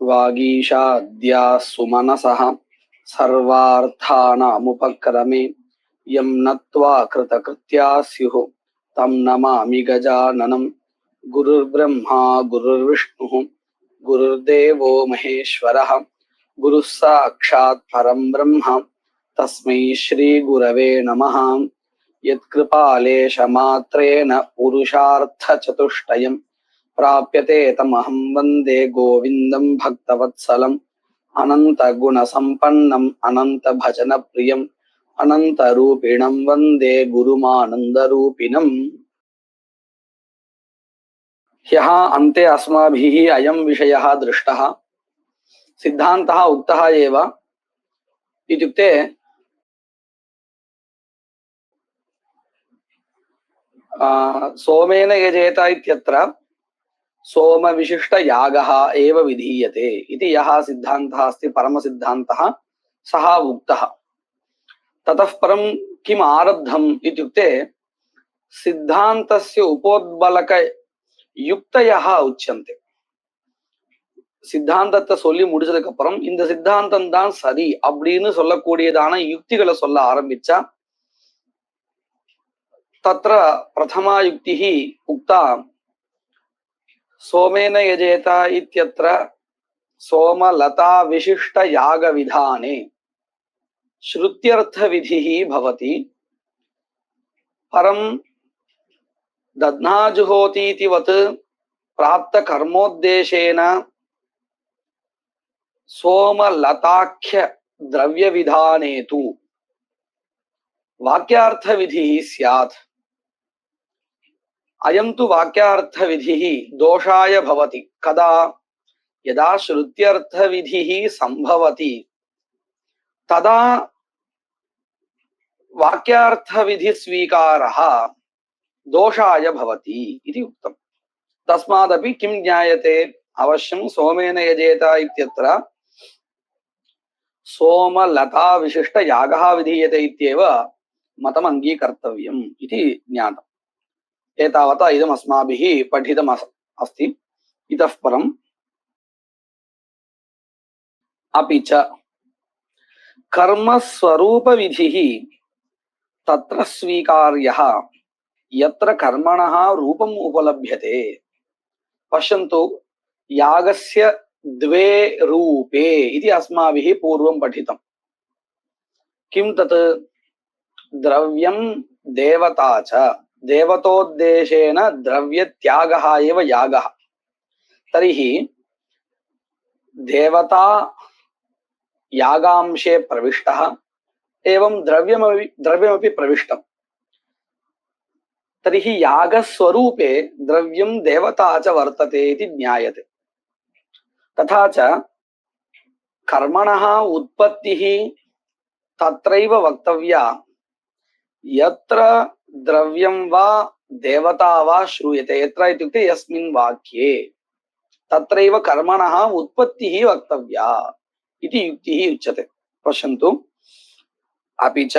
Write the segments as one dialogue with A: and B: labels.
A: वागीशाद्या सुमनसः सर्वार्थानामुपक्रमे यं नत्वा कृतकृत्या स्युः तं नमामि गजाननं। गुरुर्ब्रह्मा गुरुर्विष्णुः गुरुर्देवो महेश्वरः गुरुः साक्षात् परं ब्रह्म तस्मै श्रीगुरवे नमः। यत्कृपालेशमात्रेण पुरुषार्थचतुष्टयं प्राप्यते तमहं वन्दे गोविन्दं भक्तवत्सलम्। अनन्तगुणसम्पन्नम् अनन्तभजनप्रियम् अनन्तरूपिणं वन्दे गुरुमानन्दरूपिणम्। ह्यः अन्ते अस्माभिः अयं विषयः दृष्टः सिद्धान्तः उक्तः एव। इत्युक्ते सोमेन यजेत इत्यत्र सोमविशिष्टयागः एव विधीयते इति यः सिद्धान्तः अस्ति परमसिद्धान्तः सः उक्तः। ततः परं किम् आरब्धम् इत्युक्ते सिद्धान्तस्य उपोद्बलकयुक्तयः उच्यन्ते। சித்தாந்தத்தை சொல்லி முடிச்சதுக்கு அப்புறம் இந்த சித்தாந்தம் தான் சரி அப்படின்னு சொல்லக்கூடியதான யுக்திகளை சொல்ல ஆரம்பிச்சா தத்ர பிரதமா யுக்திः உக்தா सोमेन यजेत इत्यत्र सोमलता विशिष्ट याग विधाने श्रुत्यर्थ विधिः भवति। परं दध्नाजुहोति इति वत् प्राप्त कर्मोद्देशेन सोमलताख्य द्रव्य विधाने तु वाक्यार्थ विधिः स्यात्। अयं तु वाक्यार्थ विधिः दोषाय भवति कदा यदा श्रुत्यर्थ विधिः संभवति तदा वाक्यार्थ विधि स्वीकारः दोषाय भवति इति उक्तम्। तस्मादपि किं ज्ञायते अवश्यं सोमेन यजेत इत्यत्र सोमलता विशिष्ट यागः विधीयते इत्येव मतम् अङ्गीकर्तव्यम् इति ज्ञातम्। एतावता इदम् अस्माभिः पठितम् अस्ति। इतः परम् अपि च कर्मस्वरूपविधिः तत्र स्वीकार्यः यत्र कर्मणः रूपम् उपलभ्यते। पश्यन्तु यागस्य द्वे रूपे इति अस्माभिः पूर्वं पठितम्। किं तत्? द्रव्यं देवता च। देवतोद्देशेन द्रव्यत्यागः एव यागः। तर्हि देवता यागांशे प्रविष्टः एवं द्रव्यमपि प्रविष्टम्। तर्हि यागस्वरूपे द्रव्यं देवता च वर्तते इति ज्ञायते। तथा च कर्मणः उत्पत्तिः तत्रैव वक्तव्या यत्र द्रव्यं वा देवता वा श्रूयते। यत्र इत्युक्ते यस्मिन् वाक्ये तत्रैव कर्मणः उत्पत्तिः वक्तव्या इति युक्तिः उच्यते। पश्यन्तु अपि च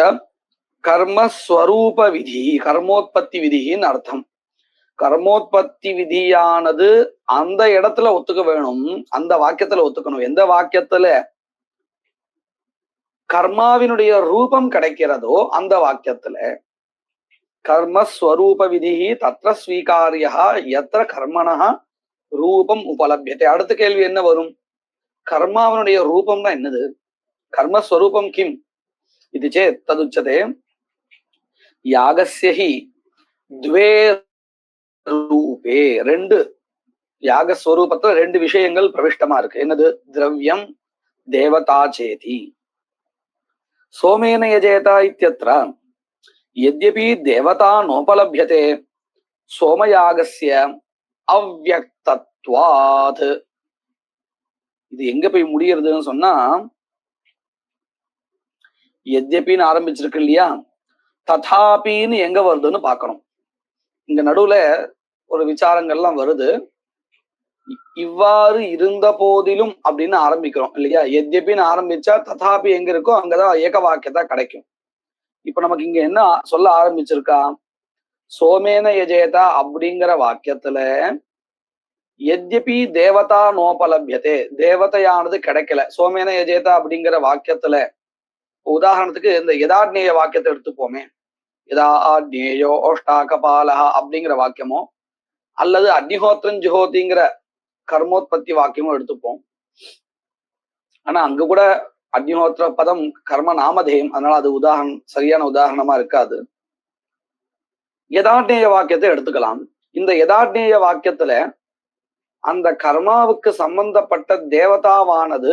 A: कर्मस्वरूपविधिः कर्मोत्पत्तिविधिः अर्थम्। कर्मोत्पत्ति விதியானது அந்த இடத்துல ஒத்துக்க வேணும், அந்த வாக்கியத்துல ஒத்துக்கணும். எந்த வாக்கியத்துல கர்மாவினுடைய ரூபம் கிடைக்கிறதோ அந்த வாக்கியத்துல கர்மஸ்வரூப விதி தத்ர ஸ்வீகாரியः யத்ர கர்மணः ரூபம் உபலப்யதே. அடுத்த கேள்வி என்ன வரும்? கர்மாவினுடைய ரூபம்னா என்னது? கர்மஸ்வரூபம் கிம் இது சேத் ததுச்சதே யாகஸ்ய ஹி த்வே ரூபே. ரெண்டு யாகஸ்வரூபத்துல ரெண்டு விஷயங்கள் பிரவிஷ்டமா இருக்கு. என்னது? திரவியம் தேவதா சேதி. सोमेन यजेत इत्यत्र यद्यपि देवता नोपलभ्यते सोमयागस्य अव्यक्तत्वात्. இது எங்க போய் முடியறதுன்னு சொன்னா எத்யபின்னு ஆரம்பிச்சிருக்கு இல்லையா, ததாபின்னு எங்க வருதுன்னு பார்க்கணும். இங்க நடுவுல ஒரு விசாரங்கள்லாம் வருது. இவ்வாறு இருந்த போதிலும் அப்படின்னு ஆரம்பிக்கிறோம் இல்லையா? எத்யபின்னு ஆரம்பிச்சா ததாபி எங்க இருக்கோ அங்கதான் ஏக வாக்கியதா கிடைக்கும். இப்ப நமக்கு இங்க என்ன சொல்ல ஆரம்பிச்சிருக்கா? சோமேன யஜேதா அப்படிங்கிற வாக்கியத்துல எத்யபி தேவதா நோபலபியதே, தேவதையானது கிடைக்கல. சோமேன யஜேதா அப்படிங்கிற வாக்கியத்துல உதாரணத்துக்கு இந்த யதார்நேய வாக்கியத்தை எடுத்துப்போமே. யதா ஆத்நேயோ ஓஷ்டாகபாலஹா அப்படிங்கிற வாக்கியமோ அல்லது அக்னிஹோத்திரம் ஜுஹோதிங்கிற கர்மோத்பத்தி வாக்கியமும் எடுத்துப்போம். ஆனா அங்க கூட அக்னிஹோத்திர பதம் கர்ம நாமதேயம், அதனால அது சரியான உதாரணமா இருக்காது. யதார்நேய வாக்கியத்தை எடுத்துக்கலாம். இந்த யதார்நேய வாக்கியத்துல அந்த கர்மாவுக்கு சம்பந்தப்பட்ட தேவதாவானது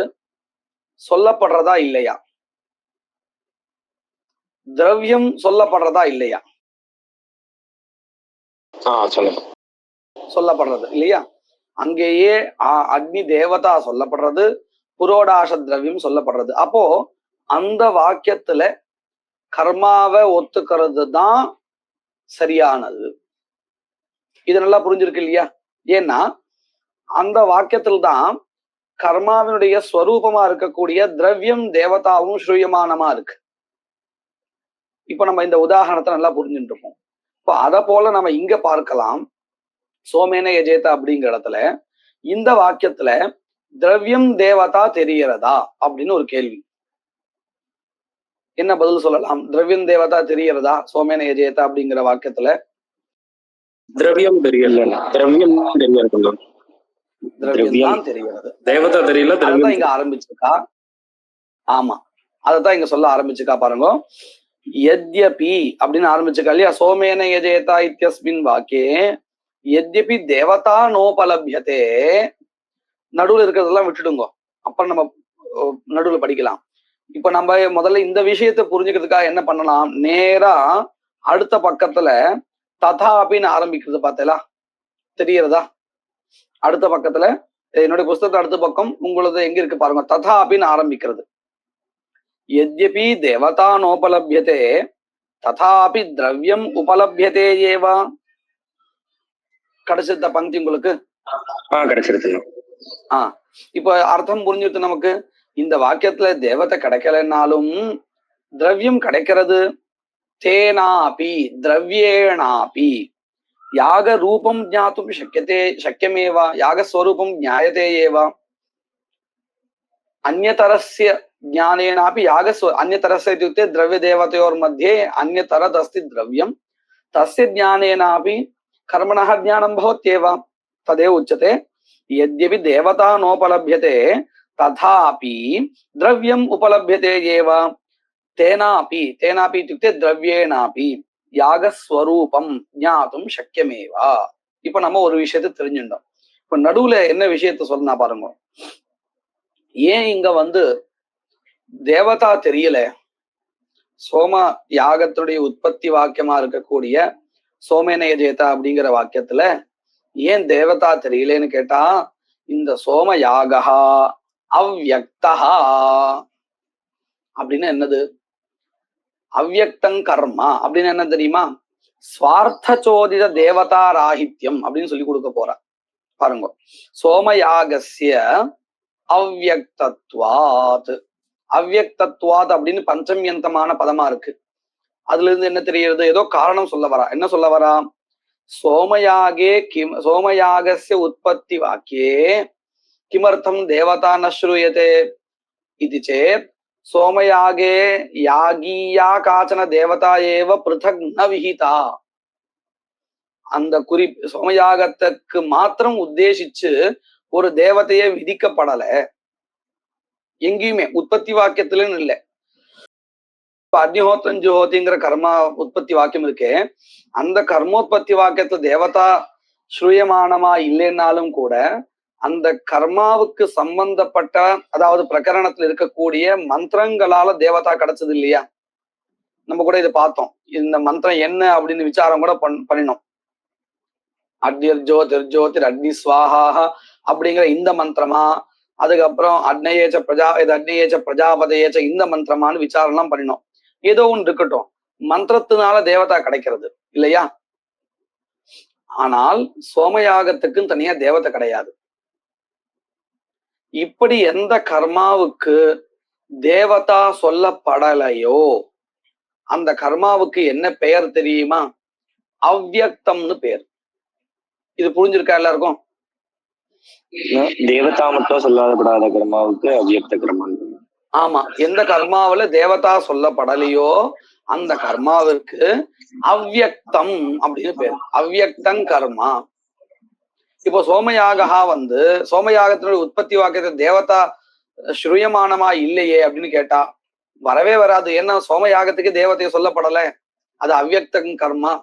A: சொல்லப்படுறதா இல்லையா, திரவியம் சொல்லப்படுறதா இல்லையா? சொல்லப்படுறது இல்லையா? அங்கேயே அக்னி தேவதா சொல்லப்படுறது, புரோடாச திரவியம் சொல்லப்படுறது. அப்போ அந்த வாக்கியத்துல கர்மாவை ஒத்துக்கிறது தான் சரியானது. இது நல்லா புரிஞ்சிருக்கு இல்லையா? ஏன்னா அந்த வாக்கியத்தில் தான் கர்மாவினுடைய ஸ்வரூபமா இருக்கக்கூடிய திரவியம் தேவதாவும் ஸ்ரூயமானமா இருக்கு. இப்ப நம்ம இந்த உதாரணத்தை நல்லா புரிஞ்சுட்டு இருக்கோம். இப்போ அதை போல நம்ம இங்க பார்க்கலாம். சோமேன யஜேதா அப்படிங்கிற இடத்துல இந்த வாக்கியத்துல திரவியம் தேவதா தெரியறதா அப்படின்னு ஒரு கேள்வி. என்ன பதில் சொல்லலாம்? திரவியம் தேவதா தெரியறதா சோமேன யஜேதா அப்படிங்கிற வாக்கியத்துல? திரவியம் தெரியல, திரவியம் தெரியறது, திரவியம் தான் தெரிகிறது, தேவதா தெரியல. அதான் இங்க ஆரம்பிச்சிருக்கா. ஆமா, அதத்தான் இங்க சொல்ல ஆரம்பிச்சுக்கா பாருங்க. யத்யபி அப்படின்னு ஆரம்பிச்சுக்கா இல்லையா? சோமேன யஜேதா இத்யஸ்மின் வாக்கே யத்யபி தேவதா நோபலபியதே. நடுவுல இருக்கிறதெல்லாம் விட்டுடுங்க, அப்புறம் நம்ம நடுவுல படிக்கலாம். இப்ப நம்ம முதல்ல இந்த விஷயத்தை புரிஞ்சுக்கிறதுக்காக என்ன பண்ணலாம், நேரா அடுத்த பக்கத்துல ததாபின்னு ஆரம்பிக்கிறது பார்த்தீங்களா, தெரியறதா? அடுத்த பக்கத்துல என்னுடைய புஸ்தகத்தை அடுத்த பக்கம் உங்களது எங்க இருக்கு பாருங்க, ததாபின்னு ஆரம்பிக்கிறது. யத்யபி தேவதா நோபலபியதே ததாபி திரவியம் உபலபியதே ஏவா. கிடைச்சிருந்த பங்கி உங்களுக்கு கிடைச்சிருக்கு. இப்ப அர்த்தம் புரிஞ்சுட்டு நமக்கு இந்த வாக்கியத்துல தேவதை கிடைக்கலன்னாலும் திரவியம் கிடைக்கிறது. தேனாபி திரவியேணாபி யாக ரூபம் ஞாத்தும் சக்கியமேவா, யாகஸ்வரூபம் ஞாயதே ஏவா. अन्यतरस्य ज्ञानेनापि अन्यतरस्य इत्युक्ते द्रव्यदेवतयोर्मध्ये अन्यतरदस्ति द्रव्यं, तस्य ज्ञानेनापि कर्मणः ज्ञानं भवत्येव। तदेव उच्यते यद्यपि देवता नोपलभ्यते तथापि द्रव्यम् उपलभ्यते एव। तेनापि तेनापि इत्युक्ते द्रव्येणापि यागस्वरूपं ज्ञातुं शक्यमेव। இப்ப நம்ம ஒரு விஷயத்தை தெரிஞ்சுட்டோம். இப்ப நடுவுல என்ன விஷயத்தை சொன்னா பாருங்க. ஏன் இங்க தேவதா தெரியல? சோம யாகத்துடைய உற்பத்தி வாக்கியமா இருக்கக்கூடிய சோமேன யஜேதா அப்படிங்கிற வாக்கியத்துல ஏன் தேவதா தெரியலன்னு கேட்டா, இந்த சோம யாகா அவ்யக்தா அப்படின்னு என்னது? அவ்யக்தங் கர்மா அப்படின்னு என்ன தெரியுமா? ஸ்வார்த்த சோதித தேவதா ராகித்யம் அப்படின்னு சொல்லி கொடுக்க போற பாருங்க. சோமயாகஸ்ய அவ்யக்தத்வாத், அவ்யக்தத்வாத் அப்படின்னு பஞ்சமியந்தமான பதமா இருக்கு. அதுல இருந்து என்ன தெரிகிறது? ஏதோ காரணம் சொல்ல வரா. என்ன சொல்ல வரா? சோமயாகே சோமயாகஸ்ய உற்பத்தி வாக்கியே கிமர்த்தம் தேவதா ந ஸ்ரூயதே இது சேத் சோமயாகே யாகீயா காச்சன தேவதா ஏவ பிருதக் ந விஹிதா. அந்த சோமயாகத்துக்கு மாத்திரம் உத்தேசிச்சு ஒரு தேவதையை விதிக்கப்படல எங்கேயுமே, உற்பத்தி வாக்கியத்திலும் இல்லை. இப்ப அக்னிஹோத்திரம் ஜுஹோதிங்கிற கர்மா உற்பத்தி வாக்கியம் இருக்கே, அந்த கர்மோத்பத்தி வாக்கியத்துல தேவதா ஸ்ரூயமானமா இல்லைன்னாலும் கூட அந்த கர்மாவுக்கு சம்பந்தப்பட்ட, அதாவது பிரகரணத்துல இருக்கக்கூடிய மந்திரங்களால தேவதா கிடைச்சது இல்லையா? நம்ம கூட இதை பார்த்தோம். இந்த மந்திரம் என்ன அப்படின்னு விசாரம் கூட பண்ணினோம். அக்னிர் ஜோதிர் ஜோதிர் அக்னி ஸ்வாஹா அப்படிங்கிற இந்த மந்திரமா, அதுக்கப்புறம் அக்னேயேச்ச பிரஜாபதேச்ச இந்த மந்திரமானு விசாரணம் பண்ணினோம். ஏதோ ஒன்று இருக்கட்டும், மந்திரத்தினால தேவதா கிடைக்கிறது இல்லையா? ஆனால் சோமயாகத்துக்குன்னு தனியா தேவதை கிடையாது. இப்படி எந்த கர்மாவுக்கு தேவதா சொல்லப்படலையோ அந்த கர்மாவுக்கு என்ன பெயர் தெரியுமா? அவ்யக்தம்னு பெயர். இது புரிஞ்சிருக்கா எல்லாருக்கும்?
B: தேவதா மட்டும் சொல்லாதப்படாத கர்மாவுக்கு அவ்வியக்த கர்மா.
A: ஆமா, எந்த கர்மாவில தேவதா சொல்லப்படலையோ அந்த கர்மாவிற்கு அவ்யக்தம் அப்படின்னு பேரு. அவ்யக்தங் கர்மா. இப்போ சோமயாகா சோமயாகத்தினுடைய உற்பத்தி வாக்கியத்தை தேவதா ஸ்ரூயமானமா இல்லையே அப்படின்னு கேட்டா வரவே வராது. ஏன்னா சோமயாகத்துக்கு தேவதையை சொல்லப்படல, அது அவ்யக்தங் கர்மா.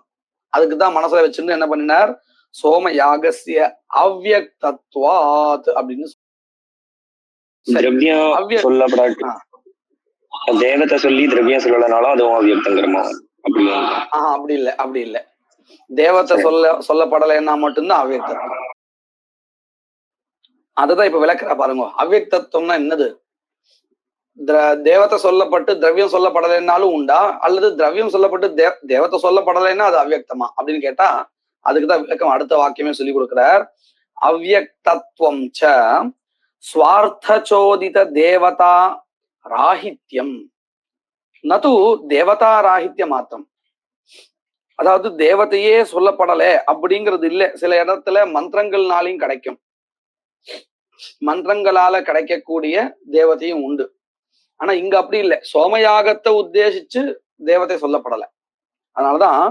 A: அதுக்குதான் மனசுல வச்சுன்னு என்ன பண்ணினார், சோமயாகஸ்ய அவ்யக்தத்வாத் அப்படின்னு.
B: திரவியம் சொல்லப்படாது, தேவத்தை சொல்லி திரவியம் சொல்லலனாலும் அதுவும் அவ்வியக்தம் கர்மா அப்படி.
A: அப்படி இல்ல தேவத்தை சொல்லப்படலைன்னா மட்டும்தான் அவ்யக்தத்துவம். அதுதான் இப்ப விளக்குறா பாருங்க. அவ்யக்தத்துவம்னா என்னது? தேவத்தை சொல்லப்பட்டு திரவியம் சொல்லப்படலைன்னாலும் உண்டா, அல்லது திரவியம் சொல்லப்பட்டு தேவத்தை சொல்லப்படலைன்னா அது அவ்யக்தமா அப்படின்னு கேட்டா அதுக்குதான் விளக்கம் அடுத்த வாக்கியமே சொல்லி கொடுக்கிறார். அவ்யக்தத்துவம் ச ஸ்வார்த்தச்சோதித தேவதா ராஹித்யம் நது தேவதா ராஹித்ய மாத்திரம். அதாவது தேவதையே சொல்லப்படல அப்படிங்கிறது இல்லை. சில இடத்துல மந்திரங்கள்னாலையும் கிடைக்கும், மந்திரங்களால கிடைக்கக்கூடிய தேவதையும் உண்டு. ஆனா இங்க அப்படி இல்லை, சோமயாகத்தை உத்தேசிச்சு தேவதை சொல்லப்படல. அதனாலதான்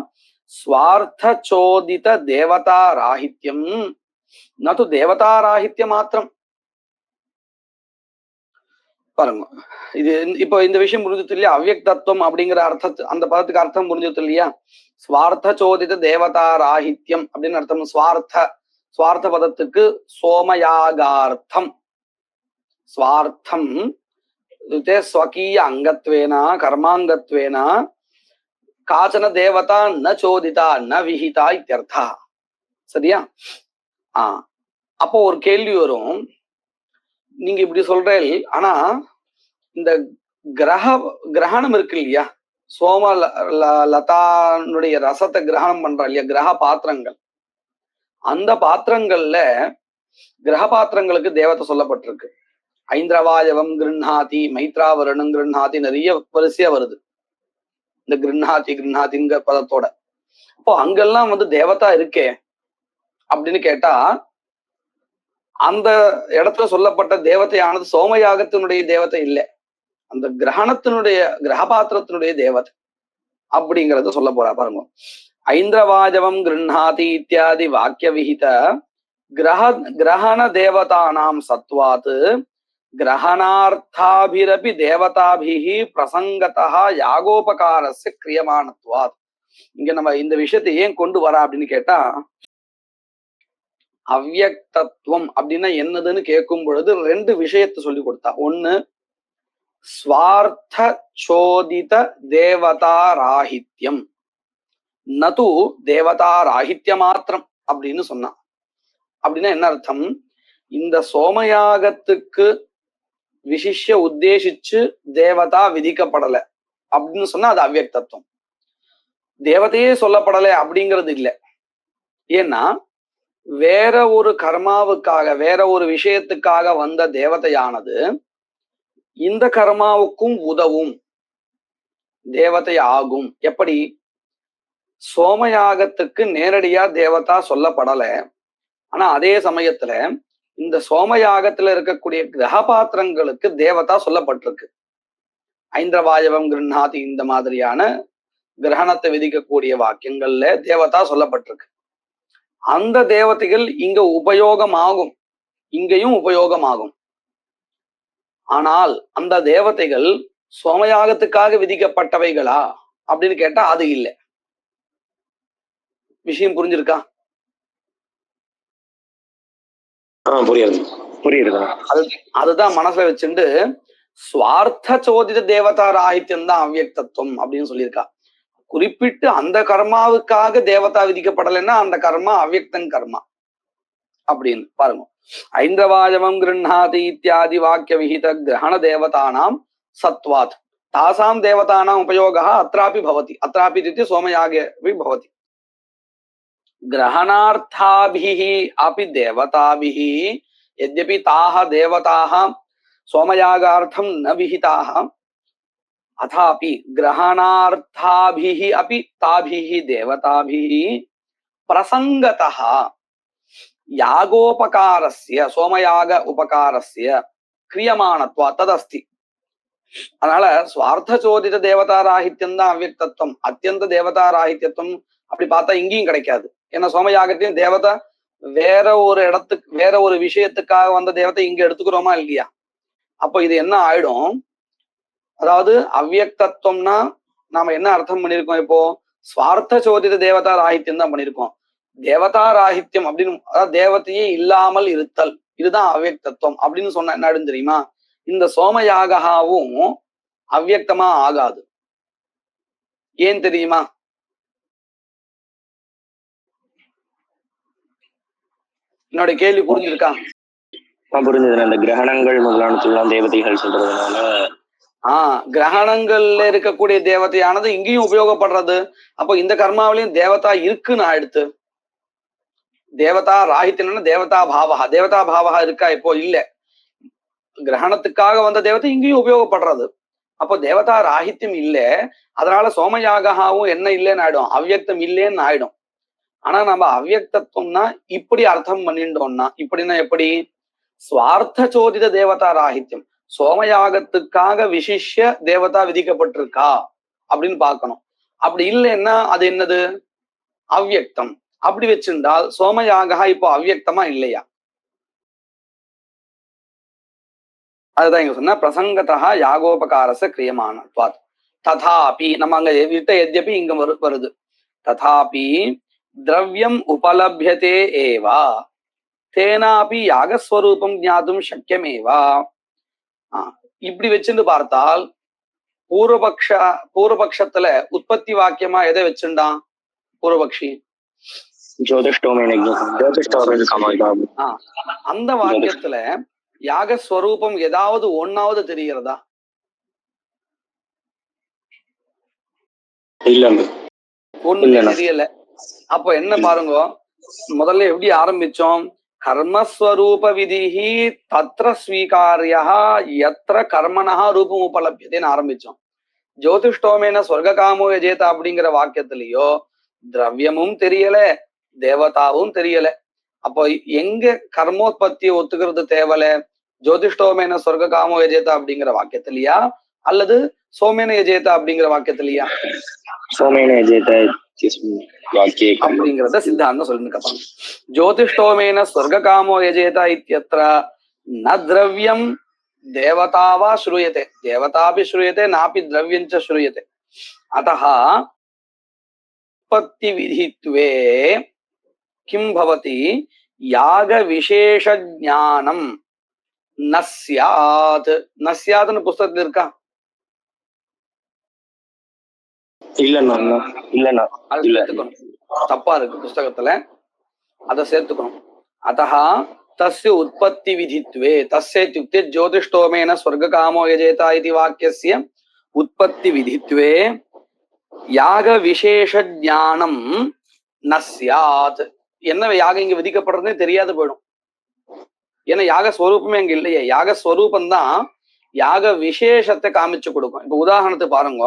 A: ஸ்வார்த்த சோதித தேவதா ராஹித்யம் நது தேவதா ராஹித்ய மாத்திரம். பாருங்க, இது இப்போ இந்த விஷயம் புரிஞ்சுது இல்லையா? அவ்யக்தத்துவம் அப்படிங்கிற அர்த்தத்து அந்த பதத்துக்கு அர்த்தம் புரிஞ்சுது இல்லையா? ஸ்வார்த்த சோதித தேவதா ராஹித்யம் அப்படின்னு அர்த்தம். ஸ்வார்த்த பதத்துக்கு சோமயாகார்த்தம். ஸ்வார்த்தம் ஸ்வகீய அங்கத்வேன கர்மாங்கத்வேன காச்சன தேவதா ந சோதிதா ந விஹிதா இத்தியர்த்தா. சரியா? அப்போ ஒரு கேள்வி வரும், நீங்க இப்படி சொல்றேன், ஆனா இந்த கிரகணம் இருக்கு இல்லையா, சோம லதானுடைய ரசத்தை கிரகணம் பண்ற இல்லையா கிரக பாத்திரங்கள், அந்த பாத்திரங்கள்ல கிரக பாத்திரங்களுக்கு தேவதை சொல்லப்பட்டிருக்கு. ஐந்திரவாயவம் கிருண்ணாதி மைத்ராவரணம் கிருண்ணாதி நிறைய வரிசையா வருது இந்த கிருண்ணாதிங்கிற பதத்தோட. அப்போ அங்கெல்லாம் தேவதா இருக்கே அப்படின்னு கேட்டா அந்த இடத்துல சொல்லப்பட்ட தேவதையானது சோமயாகத்தினுடைய தேவதை இல்லை, அந்த கிரகணத்தினுடைய கிரகபாத்திரத்தினுடைய தேவதை அப்படிங்கறத சொல்ல போறா பாருங்க. ஐந்திரவாஜவம் கிருண்ணாதி இத்தியாதி வாக்கிய விஹித கிரகண தேவதானாம் சத்வாத் கிரகணார்த்தாபிரபி தேவதாபிஹி பிரசங்கதா யாகோபகாரஸ்ய கிரியமானத்வாத். இங்க நம்ம இந்த விஷயத்தை ஏன் கொண்டு வரா அப்படின்னு கேட்டா, அவ்யக்தத்துவம் அப்படின்னா என்னதுன்னு கேட்கும் பொழுது ரெண்டு விஷயத்தை சொல்லி கொடுத்தா. ஒண்ணு ஸ்வார்த்த சோதித தேவதா ராஹித்யம் நது தேவதா ராஹித்ய மாத்திரம் அப்படின்னு சொன்னான். அப்படின்னா என்ன அர்த்தம்? இந்த சோமயாகத்துக்கு விசிஷ்ய உத்தேசிச்சு தேவதா விதிக்கப்படலை அப்படின்னு சொன்னா அது அவ்யக்தத்துவம். தேவதையே சொல்லப்படலை அப்படிங்கிறது இல்லை. ஏன்னா வேற ஒரு கர்மாவுக்காக வேற ஒரு விஷயத்துக்காக வந்த தேவதையானது இந்த கர்மாவுக்கும் உதவும் தேவதை ஆகும். எப்படி? சோமயாகத்துக்கு நேரடியா தேவதா சொல்லப்படல, ஆனா அதே சமயத்துல இந்த சோமயாகத்துல இருக்கக்கூடிய கிரகபாத்திரங்களுக்கு தேவதா சொல்லப்பட்டிருக்கு. ஐந்திரவாயவம் கிருண்ணாதி இந்த மாதிரியான கிரகணத்தை விதிக்கக்கூடிய வாக்கியங்கள்ல தேவதா சொல்லப்பட்டிருக்கு. அந்த தேவதைகள் இங்க உபயோகமாகும், இங்கேயும் உபயோகமாகும். ஆனால் அந்த தேவதைகள் சோமயாகத்துக்காக விதிக்கப்பட்டவைகளா அப்படின்னு கேட்டா அது இல்லை. விஷயம் புரிஞ்சிருக்கா? அதுதான் மனசுல வச்சுட்டு ஸ்வார்த்த சோதித தேவதா ராஹித்யம் தான் அவ்யக்தத்துவம் அப்படின்னு சொல்லியிருக்கா. குறிப்பிட்டு அந்த கர்மாவுக்காக தேவதா விதிக்கப்படலைன்னா அந்த கர்மா அவ்யக்தன் கர்மா அப்படின்னு பாருங்க. ஐந்திரவாஜமம் கிருண்ணாதி இத்தியாதி வாக்கிய விஹித கிரகண தேவதானாம் சத்வாத் தாசாம் தேவதானாம் உபயோகா அத்ராபி பவதி. அத்ராபி இति சோமயாगे பவதி. ग्रहणार्थाभिः अपि देवताभिः यद्यपि ताः देवताः सोमयागार्थं न विहिताः अथापि ग्रहणार्थाभिः अपि ताभिः देवताभिः प्रसंगतः யாகோபகாரஸ்ய சோமயாக உபகாரஸ்ய கிரியமானத்வா ததஸ்தி. அதனால சுவார்த்த சோதித தேவதாராகித்யம் தான் அவ்யக்தத்துவம். அத்தியந்த தேவதாராகித்யத்துவம் அப்படி பார்த்தா இங்கேயும் கிடைக்காது. ஏன்னா சோமயாகத்தையும் தேவதா வேற ஒரு இடத்துக்கு வேற ஒரு விஷயத்துக்காக வந்த தேவதை இங்க எடுத்துக்கிறோமா இல்லையா? அப்போ இது என்ன ஆயிடும்? அதாவது அவ்யக்தத்துவம்னா நாம என்ன அர்த்தம் பண்ணிருக்கோம்? இப்போ சுவார்த்த சோதித தேவதா ராகித்யம் தான் பண்ணிருக்கோம். தேவதா ராகித்யம் அப்படின்னு, அதாவது தேவதையே இல்லாமல் இருத்தல், இதுதான் அவ்யக்தத்துவம் அப்படின்னு சொன்னா என்ன ஆயிடும் தெரியுமா? இந்த சோமயாகவும் அவ்யக்தமா ஆகாது. ஏன் தெரியுமா? என்னோட கேள்வி புரிஞ்சிருக்கா?
B: புரிஞ்சது. அந்த கிரகணங்கள் முதலானதுலாம் தேவதைகள் சொல்றதுனால
A: கிரகணங்கள்ல இருக்கக்கூடிய தேவதையானது இங்கேயும் உபயோகப்படுறது. அப்போ இந்த கர்மாவிலையும் தேவதா இருக்குன்னு ஆயிடுத்து. தேவதா ராகித்யம்னா தேவதா பாவகா, தேவதா பாவகா இருக்கா? இப்போ இல்ல. கிரகணத்துக்காக வந்த தேவதை இங்கேயும் உபயோகப்படுறது. அப்போ தேவதா ராகித்யம் இல்ல. அதனால சோமயாகவும் என்ன இல்லைன்னு ஆயிடும்? அவ்யக்தம் இல்லைன்னு ஆயிடும். ஆனா நம்ம அவ்யக்தத்துவம்னா இப்படி அர்த்தம் பண்ணிட்டோம்னா, இப்படின்னா எப்படி? சுவார்த்த சோதித தேவதா ராகித்யம், சோமயாகத்துக்காக விசிஷ்ய தேவதா விதிக்கப்பட்டிருக்கா அப்படின்னு பார்க்கணும். அப்படி இல்லைன்னா அது என்னது? அவ்யக்தம். அப்படி வச்சிருந்தால் சோமயாக இப்போ அவ்யக்தமா இல்லையா? அதுதான் இங்க சொன்ன பிரசங்கதா யாகோபகாரச கிரியமானத்வாத் ததாபி. நம்ம அங்க விட்ட எத்யபி இங்க வருது. ததாபி திரவியம் உபலபியதே ஏவா தேனாபி யாகஸ்வரூபம் ஞாதும் சக்கியமேவா. இப்படி வச்சுட்டு பார்த்தால் பூர்வபக்ஷத்துல உற்பத்தி வாக்கியமா எதை வச்சுட்டான் பூர்வபக்ஷி? அந்த வாக்கியத்துல யாகஸ்வரூபம் ஏதாவது ஒன்னாவது தெரிகிறதா? ஒண்ணு தெரியல. அப்போ என்ன பாருங்க, முதல்ல எப்படி ஆரம்பிச்சோம்? கர்மஸ்வரூப விதிஹி தத்ர ஸ்வீகார்யா யத்ர கர்மணஹ ரூபம் உபலபியதேன்னு ஆரம்பிச்சோம். ஜோதிஷ்டோமேன சொர்க்ககாமோ யஜேத அப்படிங்கிற வாக்கியத்திலேயோ திரவியமும் தெரியல, தேவதாவும் தெரியல. அப்போ எங்க கர்மோத்பத்தியை ஒத்துக்கிறது தேவல? ஜோதிஷ்டோமேன சொர்க்ககாமோ யஜேத அப்படிங்கிற வாக்கியத்திலையா அல்லது சோமேன யஜேத அப்படிங்கிற வாக்கியத்திலையா?
B: சோமேன யஜேத
A: அப்படிங்கிறத சித்தாந்தம் சொல்லிருக்காங்க. ஜோதிஷ்டோமேன ஸ்வர்காமோ யஜேத இத்யத்ர ந திரவியம் தேவதாவா ஸ்ரூயதே, தேவதாபி ஸ்ரூயதே நாபி திரவியம் ச ஸ்ரூயதே. அத்தஹ உற்பத்தி விதித்வே கிம் பவதி யாக விசேஷ ஞானம் ந ஸ்யாத். ந ஸ்யாத்னு புஸ்தகத்துல இருக்கா? தப்பா இருக்கு புஸ்தகத்துல, அதை சேர்த்துக்கணும். அத்தஹ தஸ்ய உற்பத்தி விதித்வே, தஸ்ய இத்யுக்தே ஜோதிஷ்டோமேன ஸ்வர்காமோ யஜேத இதி வாக்கியஸ்ய உற்பத்தி விதித்வே யாக விசேஷ ஞானம் ந ஸ்யாத். என்ன யாகம் இங்க விதிக்கப்படுறதுன்னே தெரியாது போயிடும். ஏன்னா யாக ஸ்வரூபமே அங்க இல்லையே. யாக ஸ்வரூபம் தான் யாக விசேஷத்தை காமிச்சு கொடுக்கும். இப்ப உதாரணத்துக்கு பாருங்க,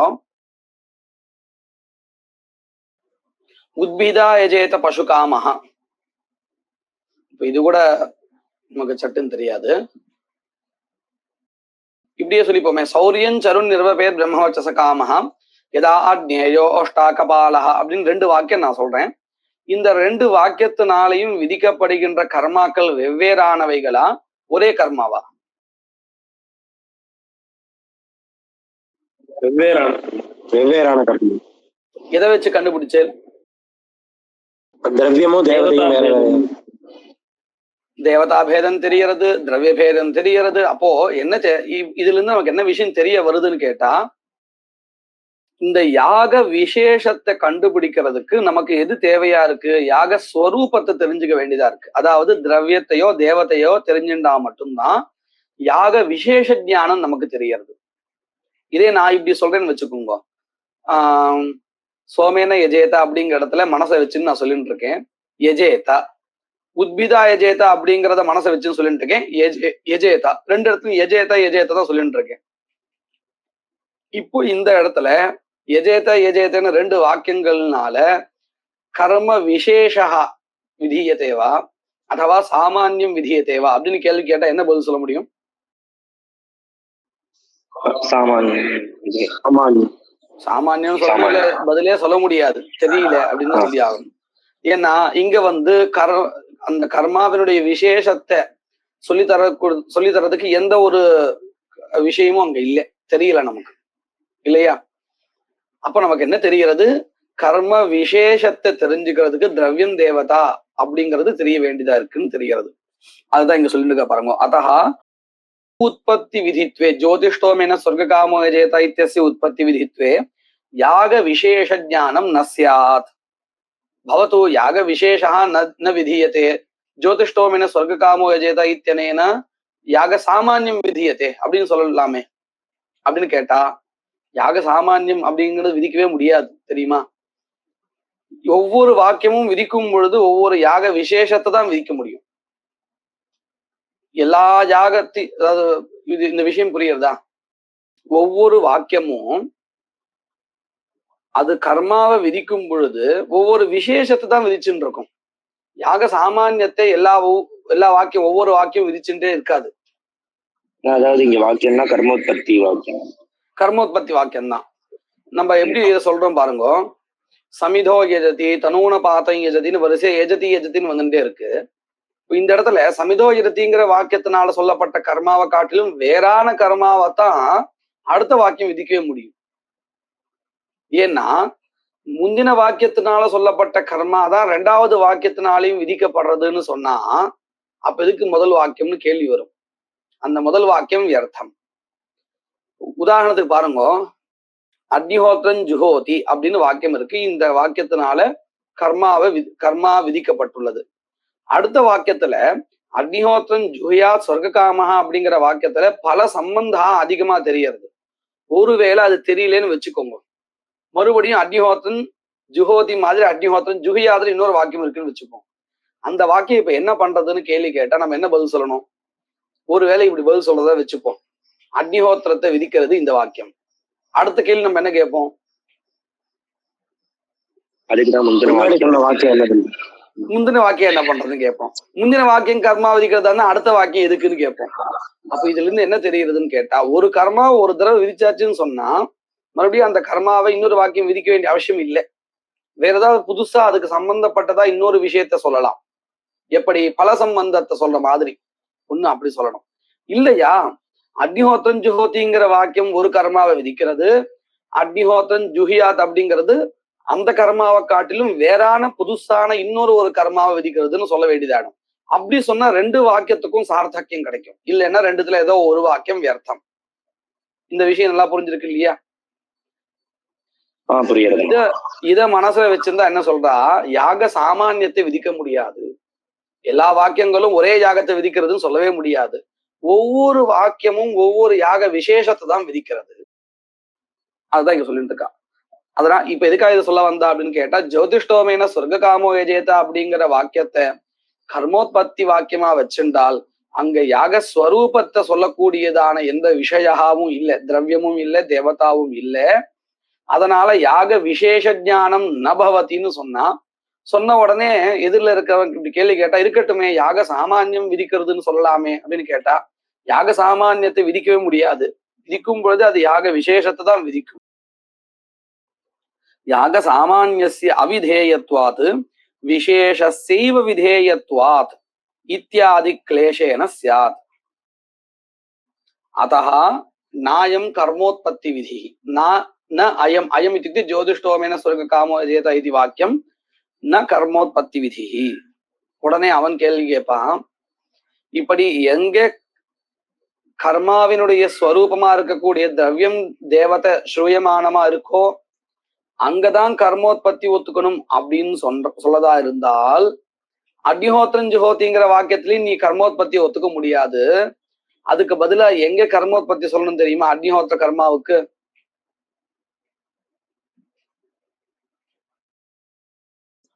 A: உத்பிதா யஜேத பசு காமஹா. இப்ப இது கூட நமக்கு சட்டுன்னு தெரியாது, இப்படியே சொல்லிப்போமே. சௌரியன் சருண் நிர்வபேர் பிரம்மவச்சச காமஹா யதா ஆக்ஞேயோ அஷ்டா கபாலஹா அப்படின்னு 2 வாக்கியம் நான் சொல்றேன். இந்த 2 வாக்கியத்தினாலையும் விதிக்கப்படுகின்ற கர்மாக்கள் வெவ்வேறானவைகளா ஒரே கர்மாவா?
B: வெவ்வேறான கர்மா.
A: எதை வச்சு கண்டுபிடிச்சேன்?
B: திரவியமும் தேவதையும்
A: தேவதா பேதம் தெரியறது, திரவிய பேதம் தெரியறது. அப்போ என்ன இதுல இருந்து நமக்கு என்ன விஷயம் தெரிய வருதுன்னு கேட்டா, இந்த யாக விசேஷத்தை கண்டுபிடிக்கிறதுக்கு நமக்கு எது தேவையா இருக்கு? யாக ஸ்வரூபத்தை தெரிஞ்சுக்க வேண்டியதா இருக்கு. அதாவது திரவியத்தையோ தேவதையோ தெரிஞ்சுட்டா மட்டும்தான் யாக விசேஷ ஞானம் நமக்கு தெரியறது. இதே நான் இப்படி சொல்றேன்னு வச்சுக்கோங்க, சோமேன யஜேதா அப்படிங்கிற இடத்துல மனசை வச்சுன்னு நான் சொல்லிட்டு இருக்கேன். யஜேதா உத்பிதா யஜேதா அப்படிங்கிறத மனசை வச்சுன்னு சொல்லிட்டு இருக்கேன். யஜேதா 2 இடத்துலயும் யஜேதா யஜேதா தான் சொல்லிட்டு இருக்கேன். இப்போ இந்த இடத்துல யஜேத யஜேதன்னு 2 வாக்கியங்கள்னால கர்ம விசேஷா விதீயதேவா அதுவா சாமானியம் விதியதேவா அப்படின்னு கேள்வி கேட்டா என்ன பதில் சொல்ல முடியும்? சாமானியம் சொல்ல பதிலே சொல்ல முடியாது, தெரியல அப்படின்னு சொல்லி ஆகணும். ஏன்னா இங்க வந்து அந்த கர்மாவினுடைய விசேஷத்தை சொல்லி தரதுக்கு எந்த ஒரு விஷயமும் அங்க இல்லை, தெரியல நமக்கு, இல்லையா? அப்ப நமக்கு என்ன தெரிகிறது? கர்ம விசேஷத்தை தெரிஞ்சுக்கிறதுக்கு திரவியம் தேவதா அப்படிங்கிறது தெரிய வேண்டியதா இருக்குன்னு தெரிகிறது. அதுதான் இங்க சொல்லிட்டு பாருங்க. அதஹா உற்பத்தி விதித்வே ஜோதிஷ்டோமேன சொர்க்காமோ ஜேதா இத்தியஸ்ய உற்பத்தி விதித்வே யாக விசேஷ ஞானம் ந ஸ்யாத். பவதோ யாக விசேஷா ந விதீயதே ஜோதிஷ்டோமேன சொர்க்காமோ ஜேதா இத்தியனேன யாக சாமானியம் விதீயதே அப்படின்னு சொல்லலாமே அப்படின்னு கேட்டா, யாக சாமானியம் அப்படிங்கிறது விதிக்கவே முடியாது, தெரியுமா? ஒவ்வொரு வாக்கியமும் விதிக்கும் பொழுது ஒவ்வொரு யாக விசேஷத்தை தான் விதிக்க முடியும். எல்லா அதாவது இந்த விஷயம் புரியுறதா? ஒவ்வொரு வாக்கியமும் அது கர்மாவை விதிக்கும் பொழுது ஒவ்வொரு விசேஷத்தை தான் விதிச்சுட்டு இருக்கும். யாக சாமானியத்தை எல்லா வாக்கியம் ஒவ்வொரு வாக்கியம் விதிச்சுட்டே இருக்காது.
B: அதாவது இங்க வாக்கியம்னா கர்மோத்பத்தி வாக்கியம்,
A: கர்மோத்பத்தி வாக்கியம் தான். நம்ம எப்படி இதை சொல்றோம் பாருங்க. சமிதோ எஜதி தனூன பாத்தம் எஜதின்னு வரிசை எஜத்தின்னு வந்துட்டே இருக்கு. இந்த இடத்துல சமிதோ எஜதிங்கிற வாக்கியத்தினால சொல்லப்பட்ட கர்மாவை காட்டிலும் வேறான கர்மாவைத்தான் அடுத்த வாக்கியம் விதிக்கவே முடியும். ஏன்னா முந்தின வாக்கியத்தினால சொல்லப்பட்ட கர்மா தான் ரெண்டாவது வாக்கியத்தினாலையும் விதிக்கப்படுறதுன்னு சொன்னா அப்ப எதுக்கு முதல் வாக்கியம்னு கேள்வி வரும். அந்த முதல் வாக்கியம் வியர்த்தம். உதாரணத்துக்கு பாருங்க, அக்னிஹோத்திரன் ஜுஹோதி அப்படின்னு வாக்கியம் இருக்கு. இந்த வாக்கியத்தினால கர்மா விதிக்கப்பட்டுள்ளது. அடுத்த வாக்கியத்துல அக்னிஹோத்திரன் ஜுஹியா சொர்க்காமஹா அப்படிங்கிற வாக்கியத்துல பல சம்பந்தா அதிகமா தெரியறது. ஒருவேளை அது தெரியலன்னு வச்சுக்கோங்க, மறுபடியும் அக்னிஹோத்திரன் ஜுஹோதி மாதிரி அக்னிஹோத்திரன் ஜுஹியாதுல இன்னொரு வாக்கியம் இருக்குன்னு வச்சுப்போம். அந்த வாக்கியம் இப்ப என்ன பண்றதுன்னு கேள்வி கேட்டா நம்ம என்ன பதில் சொல்லணும்? ஒருவேளை இப்படி பதில் சொல்றதா வச்சுப்போம், அக்னிஹோத்திரத்தை விதிக்கிறது இந்த வாக்கியம். அடுத்த கேள்வி நம்ம என்ன கேட்போம்? முந்தின வாக்கியம் என்ன பண்றதுன்னு கேட்போம். முந்தின வாக்கியம் கர்மா விதிக்கிறதா அடுத்த வாக்கியம் எதுக்குன்னு கேட்போம். அப்ப இதுல இருந்து என்ன தெரியுதுன்னு கேட்டா, ஒரு கர்மா ஒரு தடவை விதிச்சாச்சுன்னு சொன்னா மறுபடியும் அந்த கர்மாவை இன்னொரு வாக்கியம் விதிக்க வேண்டிய அவசியம் இல்லை. வேற ஏதாவது புதுசா அதுக்கு சம்பந்தப்பட்டதா இன்னொரு விஷயத்த சொல்லலாம். எப்படி பல சம்பந்தத்தை சொல்ற மாதிரி ஒண்ணு அப்படி சொல்லணும். இல்லையா, அக்னிஹோத்திரன் ஜுஹோதிங்கிற வாக்கியம் ஒரு கர்மாவை விதிக்கிறது, அக்னிஹோத்திரன் ஜுஹியாத் அப்படிங்கிறது அந்த கர்மாவை காட்டிலும் வேறான புதுசான இன்னொரு கர்மாவை விதிக்கிறதுன்னு சொல்ல வேண்டியதாடும். அப்படி சொன்னா ரெண்டு வாக்கியத்துக்கும் சார்த்தக்கியம் கிடைக்கும். இல்லைன்னா ரெண்டுத்துல ஏதோ ஒரு வாக்கியம் வியர்த்தம். இந்த விஷயம் நல்லா புரிஞ்சிருக்கு இல்லையா? இத மனசுல வச்சிருந்தா என்ன சொல்றா, யாக சாமானியத்தை விதிக்க முடியாது, எல்லா வாக்கியங்களும் ஒரே யாகத்தை விதிக்கிறதுன்னு சொல்லவே முடியாது. ஒவ்வொரு வாக்கியமும் ஒவ்வொரு யாக விசேஷத்தை தான் விதிக்கிறது. அதுதான் இங்க சொல்லிட்டு இருக்கா. அதனால் இப்ப எதுக்காக இதை சொல்ல வந்தா அப்படின்னு கேட்டா, ஜோதிஷ்டோமேன சொர்க்காமோ யஜேதா அப்படிங்கிற வாக்கியத்தை கர்மோத்பத்தி வாக்கியமா வச்சிருந்தால் அங்க யாக ஸ்வரூபத்தை சொல்லக்கூடியதான எந்த விஷயாவும் இல்லை, திரவியமும் இல்லை, தேவதாவும் இல்லை. அதனால யாக விசேஷ ஞானம் நபவத்தின்னு சொன்ன உடனே எதிரில் இருக்கிறவங்க இப்படி கேள்வி கேட்டா, இருக்கட்டுமே யாக சாமானியம் விதிக்கிறதுன்னு சொல்லலாமே அப்படின்னு கேட்டா, யாக சாமானியத்தை விதிக்கவே முடியாது. விதிக்கும் பொழுது அது யாக விசேஷத்தை தான் விதிக்கும். யாக சாமானியஸ்ய அவிதேயத்வாத் விசேஷஸ்யைவ விதேயத்வாத் இத்யாதி கிளேஷேன ஸ்யாத். அதஹ நாயம் கர்மோத்பத்தி விதி ந அயம் அயம் இत्युक्ते ஜோதிஷ்டோமேன சொர்க்காமோ யஜேத இது வாக்கியம் ந கர்மோத்பத்தி விதி. உடனே அவன் கேள்வி கேட்பான், இப்படி எங்க கர்மாவினுடைய ஸ்வரூபமா இருக்கக்கூடிய திரவியம் தேவதை ஸ்ரூயமானமா இருக்கோ அங்கதான் கர்மோத்பத்தி ஒத்துக்கணும் அப்படின்னு சொல்லதா இருந்தால், அக்னிஹோத்திரன் ஜுஹோதிங்கிற வாக்கியத்திலையும் நீ கர்மோத்பத்தி ஒத்துக்க முடியாது. அதுக்கு பதிலா எங்க கர்மோத்பத்தி சொல்லணும் தெரியுமா? அக்னிஹோத்திர கர்மாவுக்கு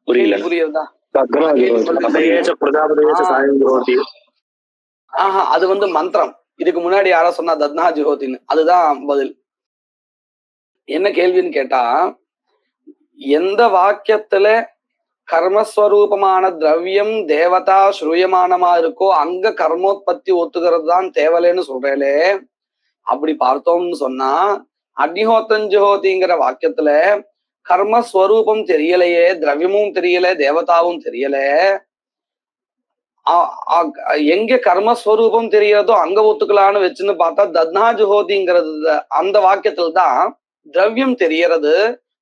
A: புரியுதா? அது வந்து மந்திரம். இதுக்கு முன்னாடி யாரோ சொன்னா தத்னா ஜுஹோதின்னு, அதுதான் பதில். என்ன கேள்வின்னு கேட்டா, எந்த வாக்கியத்துல கர்மஸ்வரூபமான திரவியம் தேவதா ஸ்ரூயமானமா இருக்கோ அங்க கர்மோத்பத்தி ஒத்துக்கிறது தான் தேவலைன்னு சொல்றேலே. அப்படி பார்த்தோம்னு சொன்னா அக்னிஹோத்திரம் ஜுஹோதிங்கிற வாக்கியத்துல கர்மஸ்வரூபம் தெரியலையே, திரவியமும் தெரியல, தேவதாவும் தெரியல. எங்க கர்மஸ்வரூபம் தெரியறதோ அங்க ஒத்துக்கலான்னு வச்சுன்னு பார்த்தா தத்னா ஜுஹோதிங்கிறது அந்த வாக்கியத்துல தான் திரவியம் தெரியறது.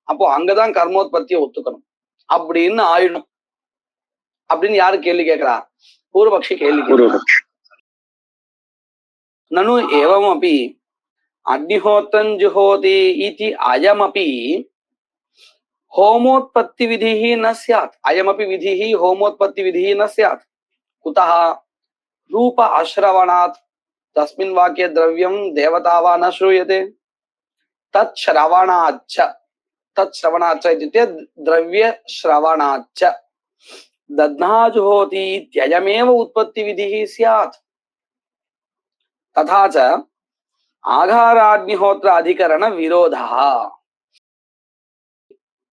A: அப்போ அங்கதான் கர்மோத்பத்தியை ஒத்துக்கணும் அப்படின்னு ஆயிடும் அப்படின்னு யாரு கேள்வி கேட்கிறா? பூர்வபக்ஷி கேள்வி கேட்கிறா. நனு ஏவமபி அக்னிஹோத்திரம் ஜுஹோதி இதி அயமபி होमोत्पत्ति विधि न स्यात्। अयमपि विधि होमोत्पत्ति विधि न स्यात्। कुतः? रूप अश्रवणात् तस्मिन् वाक्ये द्रव्यं देवता वा न श्रूयते। तच्छ्रवणाच्च इत्युक्ते द्रव्य श्रवणाच्च दध्ना जुहोति इत्ययमेव उत्पत्ति विधिः स्यात्। तथा च आघाराग्निहोत्र अधिकरण विरोधः।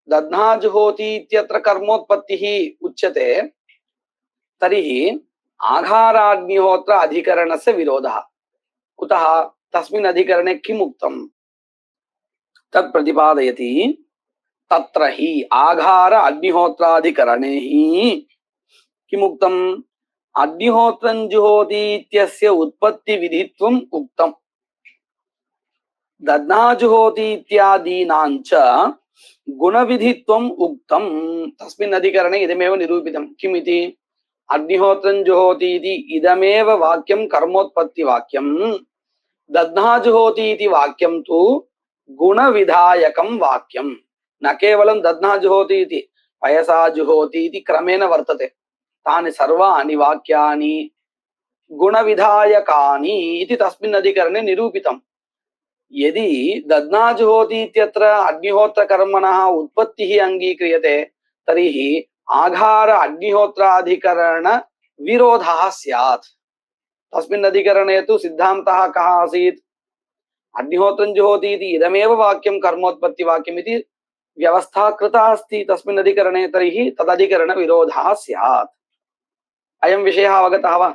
A: दध्ना जुहोति इत्यत्र कर्मोत्पत्तिः उच्यते, तर्हि आघाराग्निहोत्र अधिकरणस्य विरोधः कुतः? तस्मिन् अधिकरणे किम् उक्तम् तत् प्रतिपादयति। तत्र हि आघार अग्निहोत्राधिकरणे हि किमुक्तम्? अग्निहोत्रं जुहोति इत्यस्य उत्पत्ति विधित्वम् उक्तम्। दध्ना जुहोति इत्यादीनाञ्च गुणविधित्वम् उक्तम्। तस्मिन् अधिकरणे इदमेव निरूपितं। किमिति? अग्निहोत्रं जुहोति इति इदमेव वाक्यं कर्मोत्पत्ति वाक्यं। दध्ना जुहोति इति वाक्यं तु गुणविधायकं वाक्यं। न केवलं दध्ना जुहोति इति पयसा जुहोति इति क्रमेण वर्तते। तानि सर्वाणि वाक्यानि गुणविधायकानि इति तस्मिन् अधिकरणे निरूपितम्। यदि दध्ना जुहोति इत्यत्र अग्निहोत्र कर्मणः उत्पत्तिः अङ्गीक्रियते तर्हि आघार अग्निहोत्राधिकरण विरोधः स्यात्। तस्मिन् अधिकरणे तु सिद्धान्तः कः आसीत्? अग्निहोत्रं जुहोति इति इदमेव वाक्यं कर्मोत्पत्ति वाक्यम् इति व्यवस्था कृता अस्ति तस्मिन् अधिकरणे। तर्हि तदधिकरण विरोधः स्यात्। अयं विषयः अवगतः वा?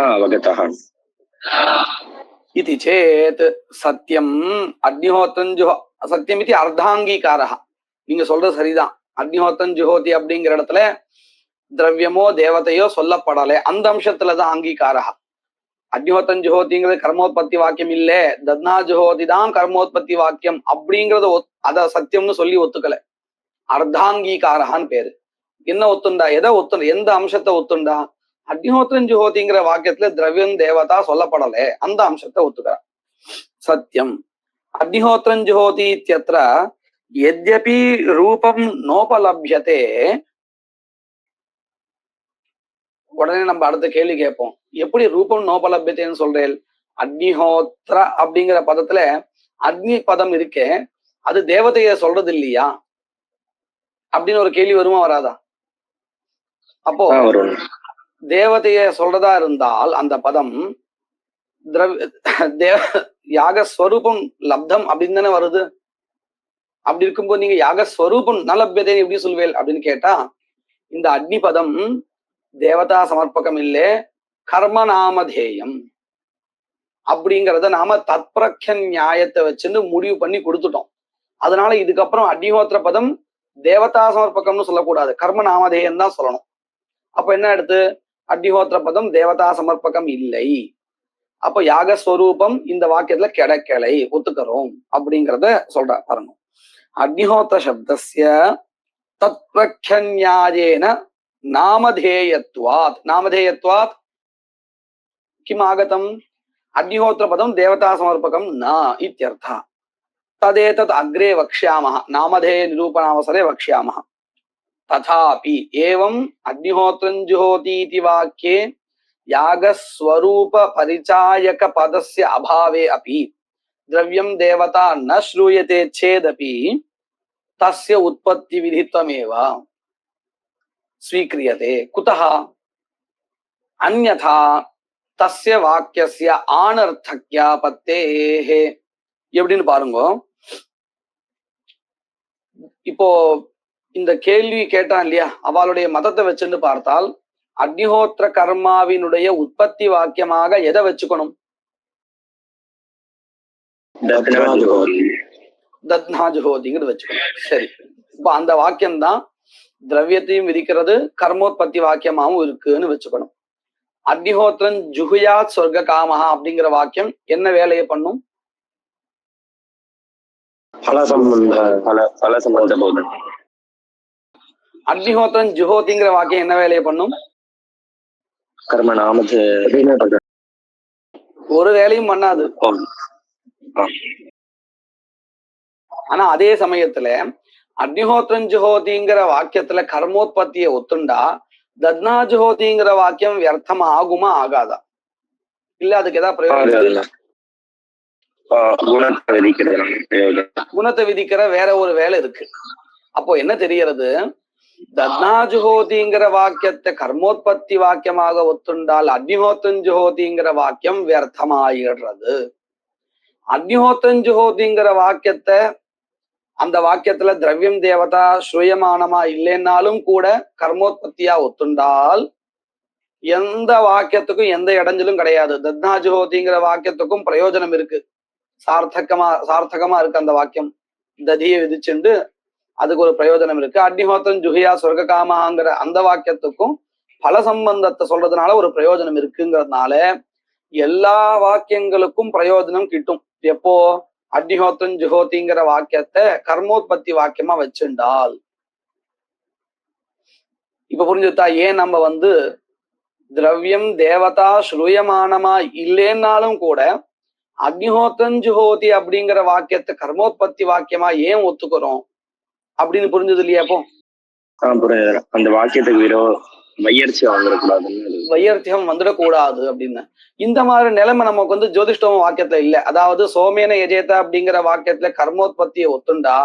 B: अवगतः।
A: इति चेत् सत्यम् अग्निहोत्रं सत्यम् इति अर्धांगीकारः। நீங்க சொல்றது சரிதான். அக்னிஹோத்திரம் ஜுஹோதி அப்படிங்கிற இடத்துல திரவியமோ தேவதையோ சொல்லப்படலை. அந்த அம்சத்துலதான் அங்கீகாரா. அக்னிஹோத்திரம் ஜுஹோதிங்கிறது கர்மோத்பத்தி வாக்கியம் இல்லே, தத்னா ஜுஹோதி தான் கர்மோத்பத்தி வாக்கியம் அப்படிங்கறத அத சத்தியம்னு சொல்லி ஒத்துக்கல. அர்த்தாங்கீகாரஹான்னு பேரு. என்ன ஒத்துண்டா? எதை ஒத்துண்டா? எந்த அம்சத்தை ஒத்துண்டா? அக்னிஹோத்திரம் ஜுஹோதிங்கிற வாக்கியத்துல திரவியம் தேவதா சொல்லப்படலை, அந்த அம்சத்தை ஒத்துக்கிற. சத்தியம் அக்னிஹோத்திரம் ஜுஹோதி இத்யத்ர यद्यपि रूपम नोपलभ्यते. உடனே நம்ம அடுத்த கேள்வி கேட்போம், எப்படி ரூபம் நோபலபியத்தைன்னு சொல்றேன்? அக்னிஹோத்ர அப்படிங்கிற பதத்துல அக்னி பதம் இருக்கே, அது தேவதைய சொல்றது இல்லையா அப்படின்னு ஒரு கேள்வி வருமா வராதா? அப்போ தேவதைய சொல்றதா இருந்தால் அந்த பதம் யாகஸ்வரூபம் லப்தம் அப்படின்னு தானே வருது. அப்படி இருக்கும்போது நீங்க யாகஸ்வரூபம் நலபியதை எப்படி சொல்வேல் அப்படின்னு கேட்டா, இந்த அக்னி பதம் தேவதா சமர்ப்பகம் இல்லே, கர்ம நாமதேயம் அப்படிங்கிறத நாம தத்பிரக்ய நியாயத்தை வச்சுன்னு முடிவு பண்ணி கொடுத்துட்டோம். அதனால இதுக்கப்புறம் அக்னிஹோத்திர பதம் தேவதா சமர்ப்பகம்னு சொல்லக்கூடாது, கர்ம நாமதேயம் தான் சொல்லணும். அப்ப என்ன எடுத்து? அக்னிஹோத்திர பதம் தேவதா சமர்ப்பகம் இல்லை. அப்ப யாகஸ்வரூபம் இந்த வாக்கியத்துல கிடைக்கலை, ஒத்துக்கிறோம் அப்படிங்கிறத சொல்ற பாருங்க. அக்னிஹோத்திர சப்தஸ்ய தத்பிரக்ய நியாயேன நாமதேயத்வாத். நாமதேயத்வாத் கிம் ஆகதம்? அக்னிஹோத்திர பதம் தேவதா சமர்ப்பகம் ந இத்யர்த்தः. तदेतत् अग्रे वक्ष्यामः, नामधेय निरूपणावसरे वक्ष्यामः। तथापि एवं अग्निहोत्रं जुहोति इति वाक्ये यागस्वरूप परिचायक पदस्य अभावे अपि द्रव्यं देवता न श्रूयते चेदपि तस्य उत्पत्ति विधित्वमेव स्वीक्रियते। कुतः? अन्यथा तस्य वाक्यस्य आनर्थक्यापत्तेः. எப்படின்னு பாருங்க. இப்போ இந்த கேள்வி கேட்டான் இல்லையா, அவளுடைய மதத்தை வச்சுன்னு பார்த்தால் அக்னிஹோத்திர கர்மாவினுடைய உற்பத்தி வாக்கியமாக எதை வச்சுக்கணும்? தத்னாஜுஹோதிங்கிறது வச்சுக்கணும். சரி, இப்ப அந்த வாக்கியம் தான் திரவியத்தையும் விதிக்கிறது, கர்மோத்பத்தி வாக்கியமாவும் இருக்குன்னு வச்சுக்கணும். அக்னிஹோத்திரன் ஜுகுயாத் சொர்க்க காமஹா அப்படிங்கிற வாக்கியம் என்ன வேலையை பண்ணும்? அக்னிஹோத்திரன் ஜுஹோதிங்கிற வாக்கியம் என்ன வேலையை பண்ணும்?
B: கர்ம நாமது
A: ஒரு வேலையும் பண்ணாது. ஆனா அதே சமயத்துல அக்னிஹோத்திரன் ஜுஹோதிங்கிற வாக்கியத்துல கர்மோத்பத்தியை ஒத்துண்டா தத்னா ஜுஹோதிங்கிற வாக்கியம் வியர்த்தம் ஆகுமா ஆகாதா? இல்ல அதுக்கு ஏதாவது பிரயோஜனம்? குணத்தை விதிக்கிற வேற ஒரு வேலை இருக்கு. அப்போ என்ன தெரியறது? தத்னா ஜுஹோதிங்கிற வாக்கியத்தை கர்மோத்பத்தி வாக்கியமாக ஒத்துண்டால் அக்னிஹோத்திரன் ஜுஹோதிங்கிற வாக்கியம் வியர்த்தமாயிடுறது. அக்னிஹோத்திரன் ஜுஹோதிங்கிற வாக்கியத்தை அந்த வாக்கியத்துல திரவியம் தேவதா ஸ்ரூயமானமா இல்லைன்னாலும் கூட கர்மோத்பத்தியா ஒத்துண்டால் எந்த வாக்கியத்துக்கும் எந்த இடைஞ்சலும் கிடையாது. தத்னா ஜுஹோதிங்கிற வாக்கியத்துக்கும் பிரயோஜனம் இருக்கு, சார்த்தகமா இருக்கு அந்த வாக்கியம். ததியை விதிச்சுண்டு அதுக்கு ஒரு பிரயோஜனம் இருக்கு. அக்னிஹோத்திரன் ஜுஹியா சொர்க்க காமாங்கிற அந்த வாக்கியத்துக்கும் பல சம்பந்தத்தை சொல்றதுனால ஒரு பிரயோஜனம் இருக்குங்கிறதுனால எல்லா வாக்கியங்களுக்கும் பிரயோஜனம் கிட்டும். எப்போ? அக்னிஹோத்திரன் ஜுஹோதிங்கிற வாக்கியத்தை கர்மோத்பத்தி வாக்கியமா வச்சுண்டால். இப்ப புரிஞ்சுட்டா ஏன் நம்ம திரவியம் தேவதா ஸ்ரூயமானமா இல்லைன்னாலும் கூட அக்னிஹோத்திரன் ஜுஹோதி அப்படிங்கிற வாக்கியத்தை கர்மோத்பத்தி வாக்கியமா ஏன் ஒத்துக்கிறோம் அப்படின்னு புரிஞ்சது இல்லையா? அப்போ
B: அந்த வாக்கியத்துக்கு
A: வையர்த்தியம் வந்துடக்கூடாது அப்படின்னு. இந்த மாதிரி நிலைமை நமக்கு ஜோதிஷ்டோம வாக்கியத்துல இல்ல. அதாவது சோமேன எஜேதா அப்படிங்கிற வாக்கியத்துல கர்மோத்பத்தியை ஒத்துண்டா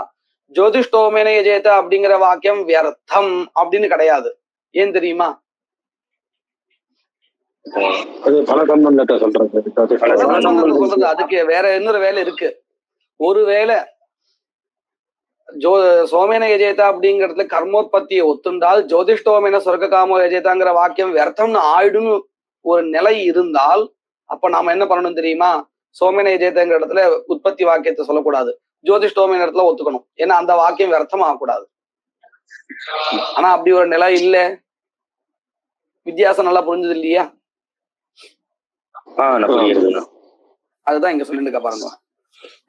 A: ஜோதிஷ்டோமேன எஜேதா அப்படிங்கிற வாக்கியம் வியர்த்தம் அப்படின்னு கிடையாது. ஏன் தெரியுமா?
B: பல சம்பந்தத்தை சொல்றது.
A: அதுக்கு வேற இன்னொரு வேலை இருக்கு. ஒரு வேலை சோமேன எஜேதா அப்படிங்கிறதுல கர்மோத்பத்தியை ஒத்துண்டால் ஜோதிஷ்டோமேன சொர்க்க காமோ எஜேதாங்கிற வாக்கியம் வியர்த்தம்னு ஆயிடுன்னு ஒரு நிலை இருந்தால் அப்ப நாம என்ன பண்ணணும் தெரியுமா? சோமேன எஜேதாங்கிற இடத்துல உற்பத்தி வாக்கியத்தை சொல்லக்கூடாது, ஜோதிஷ்டோமேன இடத்துல ஒத்துக்கணும். ஏன்னா அந்த வாக்கியம் வியர்த்தம் ஆகக்கூடாது. ஆனா அப்படி ஒரு நிலை இல்ல. வித்தியாசம் நல்லா புரிஞ்சது இல்லையா? அதுதான் இங்க சொல்லிட்டு இருக்க பாருங்க.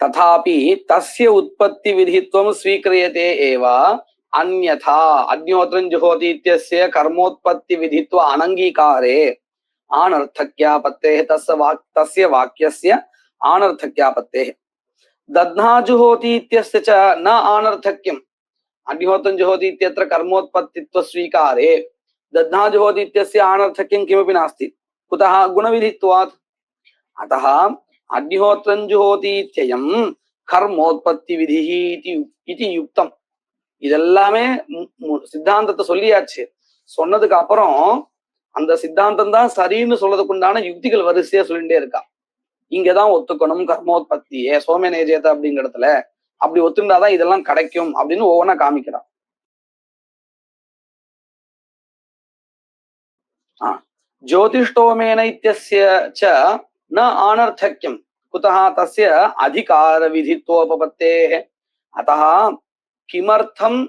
A: ததாபி தஸ்ய உற்பத்தி விதித்வம் ஸ்வீக்ரியதே ஏவ அன்யதா அக்னிஹோத்திரன் ஜுஹோதி இத்யஸ்ய கர்மோத்பத்தி விதித்வ அனங்கீகாரே ஆனர்த்தக்யாபத்தேஹ தஸ்ய வாக்கியஸ்ய ஆனர்த்தக்யாபத்தேஹ दध्ना जुहोति इत्यस्य च न आनर्थक्यम् अग्निहोत्रं जुहोति इत्यत्र कर्मोत्पत्तित्व स्वीकारे दध्ना जुहोति इत्यस्य आनर्थक्यं किमपि नास्ति कुतः गुणविधित्वात् अतः अग्निहोत्रं जुहोति इत्ययं कर्मोत्पत्ति विधिः इति युक्तम् இதெல்லாமே சித்தாந்தத்தை சொல்லியாச்சு. சொன்னதுக்கு அப்புறம் அந்த சித்தாந்தம் தான் சரின்னு சொல்றதுக்குண்டான யுக்திகள் வரிசையா சொல்லிட்டே இருக்கா. இங்கதான் ஒத்துக்கணும் கர்மோத்பத்தியே சோமேனேஜேத அப்படிங்கிற இடத்துல அப்படி ஒத்துண்டாதான் இதெல்லாம் கிடைக்கும் அப்படின்னு ஒவ்வொன்னா காமிக்கிறான். ஜோதிஷ்டோமேன இத்யஸ்ய ச ந ஆனர்த்தக்யம் குதஹ தஸ்ய அதிகார விதித்வோபபத்தேஹ அத்தஹ கிமர்த்தம்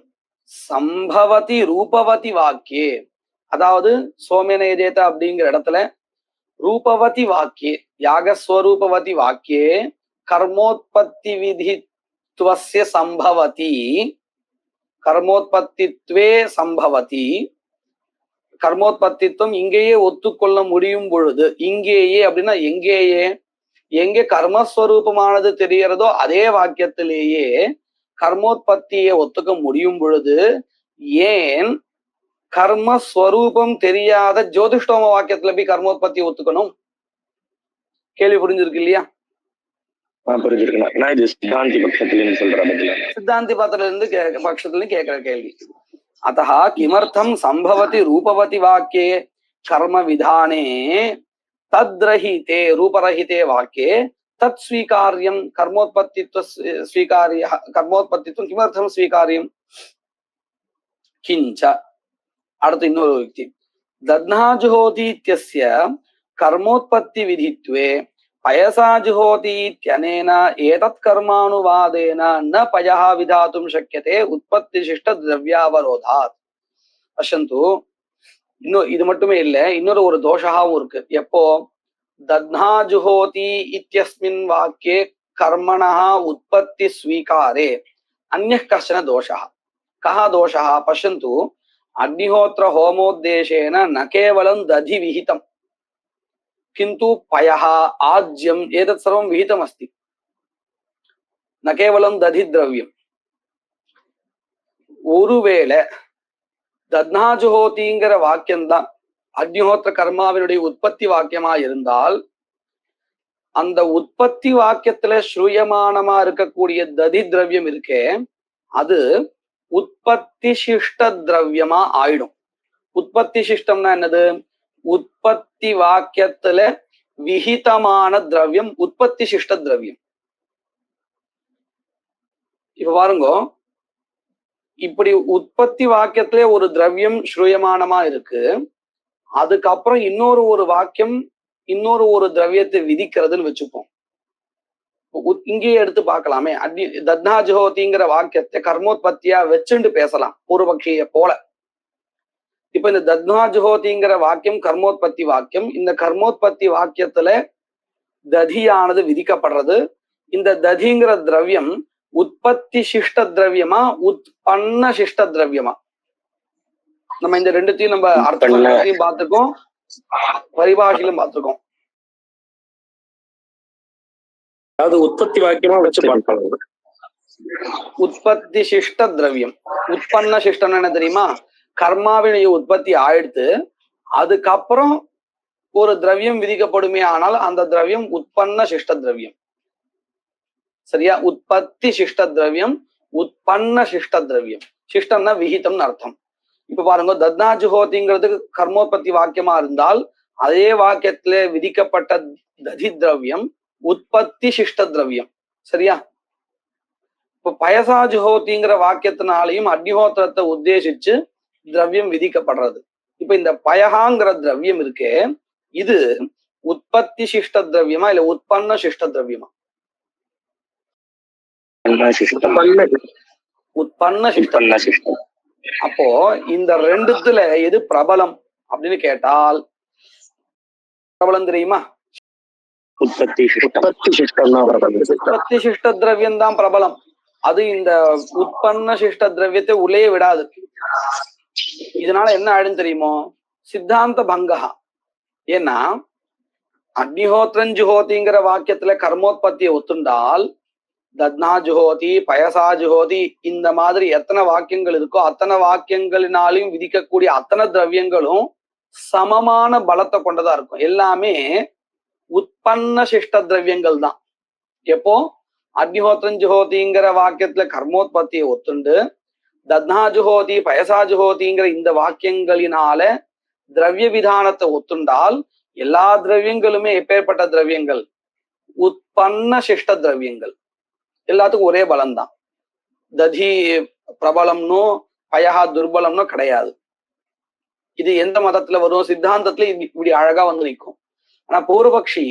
A: சம்பவதி ரூபவதி வாக்கியே. அதாவது சோமேனேஜேத அப்படிங்கிற இடத்துல ரூபவதி வாக்கியே யாகஸ்வரூபவதி வாக்கியே கர்மோத்பத்தி விதித்வஸ்ய சம்பவதி கர்மோத்பத்தித்வே சம்பவதி. கர்மோத்பத்தித்வம் இங்கேயே ஒத்துக்கொள்ள முடியும் பொழுது, இங்கேயே அப்படின்னா எங்கேயே, எங்கே கர்மஸ்வரூபமானது தெரிகிறதோ அதே வாக்கியத்திலேயே கர்மோத்பத்தியை ஒத்துக்க முடியும் பொழுது ஏன் கர்மஸ்வரூபம் தெரியாத ஜோதிஷ்டோம வாக்கியத்துல போய் கர்மோத்பத்தி ஒத்துக்கணும்? கேள்வி புரிஞ்சிருக்கு இல்லையா? சித்தாந்தி பத்தில இருந்து பட்சத்துல கேட்கிற கேள்வி. அத்தஹ கிமர்த்தம் சம்பவதி ரூபவதி வாக்கியே கர்ம விதானே தத்ரஹிதே ரூபரஹிதே வாக்கியே தத் ஸ்வீகார்யம் கர்மோத்பத்தித்வ ஸ்வீகார்ய கர்மோத்பத்தித்வம் கிமர்த்தம் ஸ்வீகார்யம். கிஞ்ச அடுத்து இன்னொரு யுக்தி தத்னா ஜுஹோதி இத்யஸ்ய கர்மோத்பத்தி விதித்வே பயசா ஜுஹோதி இத்யனேன ஏதத் கர்மானுவாதேன ந பயஹ விதாதும் சக்யதே உற்பத்திசிஷ்ட திரவ்யாவரோதாத். பஷ்யந்து, இன்னும் இது மட்டுமே இல்லை, இன்னொரு ஒரு தோஷாவும் இருக்கு. எப்போ தத்னா ஜுஹோதி இத்யஸ்மின் வாக்கியே கர்மணः உற்பத்தி ஸ்வீகாரே அன்யः கஷ்டன தோஷः. கः दोषः? पश्यन्तु, अग्निहोत्र होमोद्देशेन न केवलं दधि विहितं किन्तु पयः आज्यम् एतत् सर्वं विहितमस्ति. न केवलं दधि द्रव्यम्. ஒருவேளை தத்னா ஜுஹோதிங்கிற வாக்கியம்தான் அக்னிஹோத்திர கர்மாவினுடைய உற்பத்தி வாக்கியமா இருந்தால் அந்த உற்பத்தி வாக்கியத்துல ஸ்ரூயமானமா இருக்கக்கூடிய ததி திரவியம் இருக்கே அது உற்பத்தி சிஷ்ட திரவியமா ஆயிடும். உற்பத்தி சிஷ்டம்னா என்னது? உற்பத்தி வாக்கியத்துல விஹிதமான திரவியம் உற்பத்தி சிஷ்ட திரவியம். இப்ப பாருங்க, இப்படி உற்பத்தி வாக்கியத்திலே ஒரு திரவியம் ஸ்ரூயமானமா இருக்கு, அதுக்கப்புறம் இன்னொரு வாக்கியம் இன்னொரு திரவியத்தை விதிக்கிறதுன்னு வச்சுப்போம். இங்கேயே எடுத்து பார்க்கலாமே, தத்னா ஜுஹோதிங்கிற வாக்கியத்தை கர்மோத்பத்தியா வச்சுண்டு பேசலாம் பூர்வபக்ஷிய போல. இப்ப இந்த தத்னா ஜுஹோதிங்கிற வாக்கியம் கர்மோத்பத்தி வாக்கியம். இந்த கர்மோத்பத்தி வாக்கியத்துல ததியானது விதிக்கப்படுறது. இந்த ததிங்கிற திரவியம் உற்பத்தி சிஷ்ட திரவியமா உற்பன்ன சிஷ்ட திரவியமா? நம்ம இந்த ரெண்டுத்தையும் நம்ம அர்த்தத்தையும் பார்த்துக்கோம், பரிபாஷையிலும் பார்த்துருக்கோம்.
C: அதாவது உற்பத்தி வாக்கியமா வச்சு பார்ப்பாங்க.
A: உற்பத்தி சிஷ்ட திரவியம் உற்பன்ன சிஷ்டம் என்ன தெரியுமா? கர்மாவினுடைய உற்பத்தி ஆயிடுத்து, அதுக்கப்புறம் ஒரு திரவியம் விதிக்கப்படுமே ஆனால் அந்த திரவியம் உற்பன்ன சிஷ்ட திரவியம். சரியா? உற்பத்தி சிஷ்ட திரவியம் உற்பன்ன சிஷ்ட திரவியம். சிஷ்டம்னா விகிதம்னு அர்த்தம். இப்ப பாருங்க, தத்னா ஜுஹோதிங்கிறதுக்கு கர்மோத்பத்தி வாக்கியமா இருந்தால் அதே வாக்கியத்திலே விதிக்கப்பட்ட ததி திரவியம் உற்பத்தி சிஷ்ட திரவியம். சரியா? இப்ப பயசா ஜுஹோதிங்கிற வாக்கியத்தினாலையும் அக்னிஹோத்திரத்தை உத்தேசிச்சு திரவியம் விதிக்கப்படுறது. இப்ப இந்த பயகாங்கிற திரவியம் இருக்கே, இது உற்பத்தி சிஷ்ட திரவியமா இல்ல உற்பன்ன சிஷ்ட திரவியமா? உற்பன்ன சிஷ்டம். அப்போ இந்த ரெண்டுத்துல எது பிரபலம் அப்படின்னு கேட்டால் பிரபலம் தெரியுமா?
C: உற்பத்தி
A: சிஷ்ட திரவியம் தான் பிரபலம். அது இந்த உற்பன்ன சிஷ்ட திரவியத்தை உள்ளே விடாது. இதனால என்ன ஆயிடும் தெரியுமோ? சித்தாந்த பங்கா. ஏன்னா அக்னிஹோத்திரன் ஜுஹோதிங்கிற வாக்கியத்துல கர்மோத்பத்தியை ஒத்துண்டால் தத்னா ஜுஹோதி பயசா ஜுஹோதி இந்த மாதிரி எத்தனை வாக்கியங்கள் இருக்கோ அத்தனை வாக்கியங்களினாலையும் விதிக்கக்கூடிய அத்தனை திரவியங்களும் சமமான பலத்தை கொண்டதா இருக்கும். எல்லாமே உற்பன்ன சிஷ்ட திரவியங்கள் தான். எப்போ அக்னிஹோத்திரன் ஜுஹோதிங்கிற வாக்கியத்துல கர்மோத்பத்தியை ஒத்துண்டு தத்னா ஜுஹோதி பயசா ஜுஹோதிங்கிற இந்த வாக்கியங்களினால திரவிய விதானத்தை ஒத்துண்டால் எல்லா திரவியங்களுமே எப்பேற்பட்ட திரவியங்கள்? உற்பன்ன சிஷ்ட திரவியங்கள். எல்லாத்துக்கும் ஒரே பலம்தான். ததி பிரபலம்னோ பயஹா துர்பலம்னோ கிடையாது. இது எந்த மதத்துல வரும்? சித்தாந்தத்துல இப்படி அழகா வந்து நிற்கும். ஆனா பூர்வபக்ஷி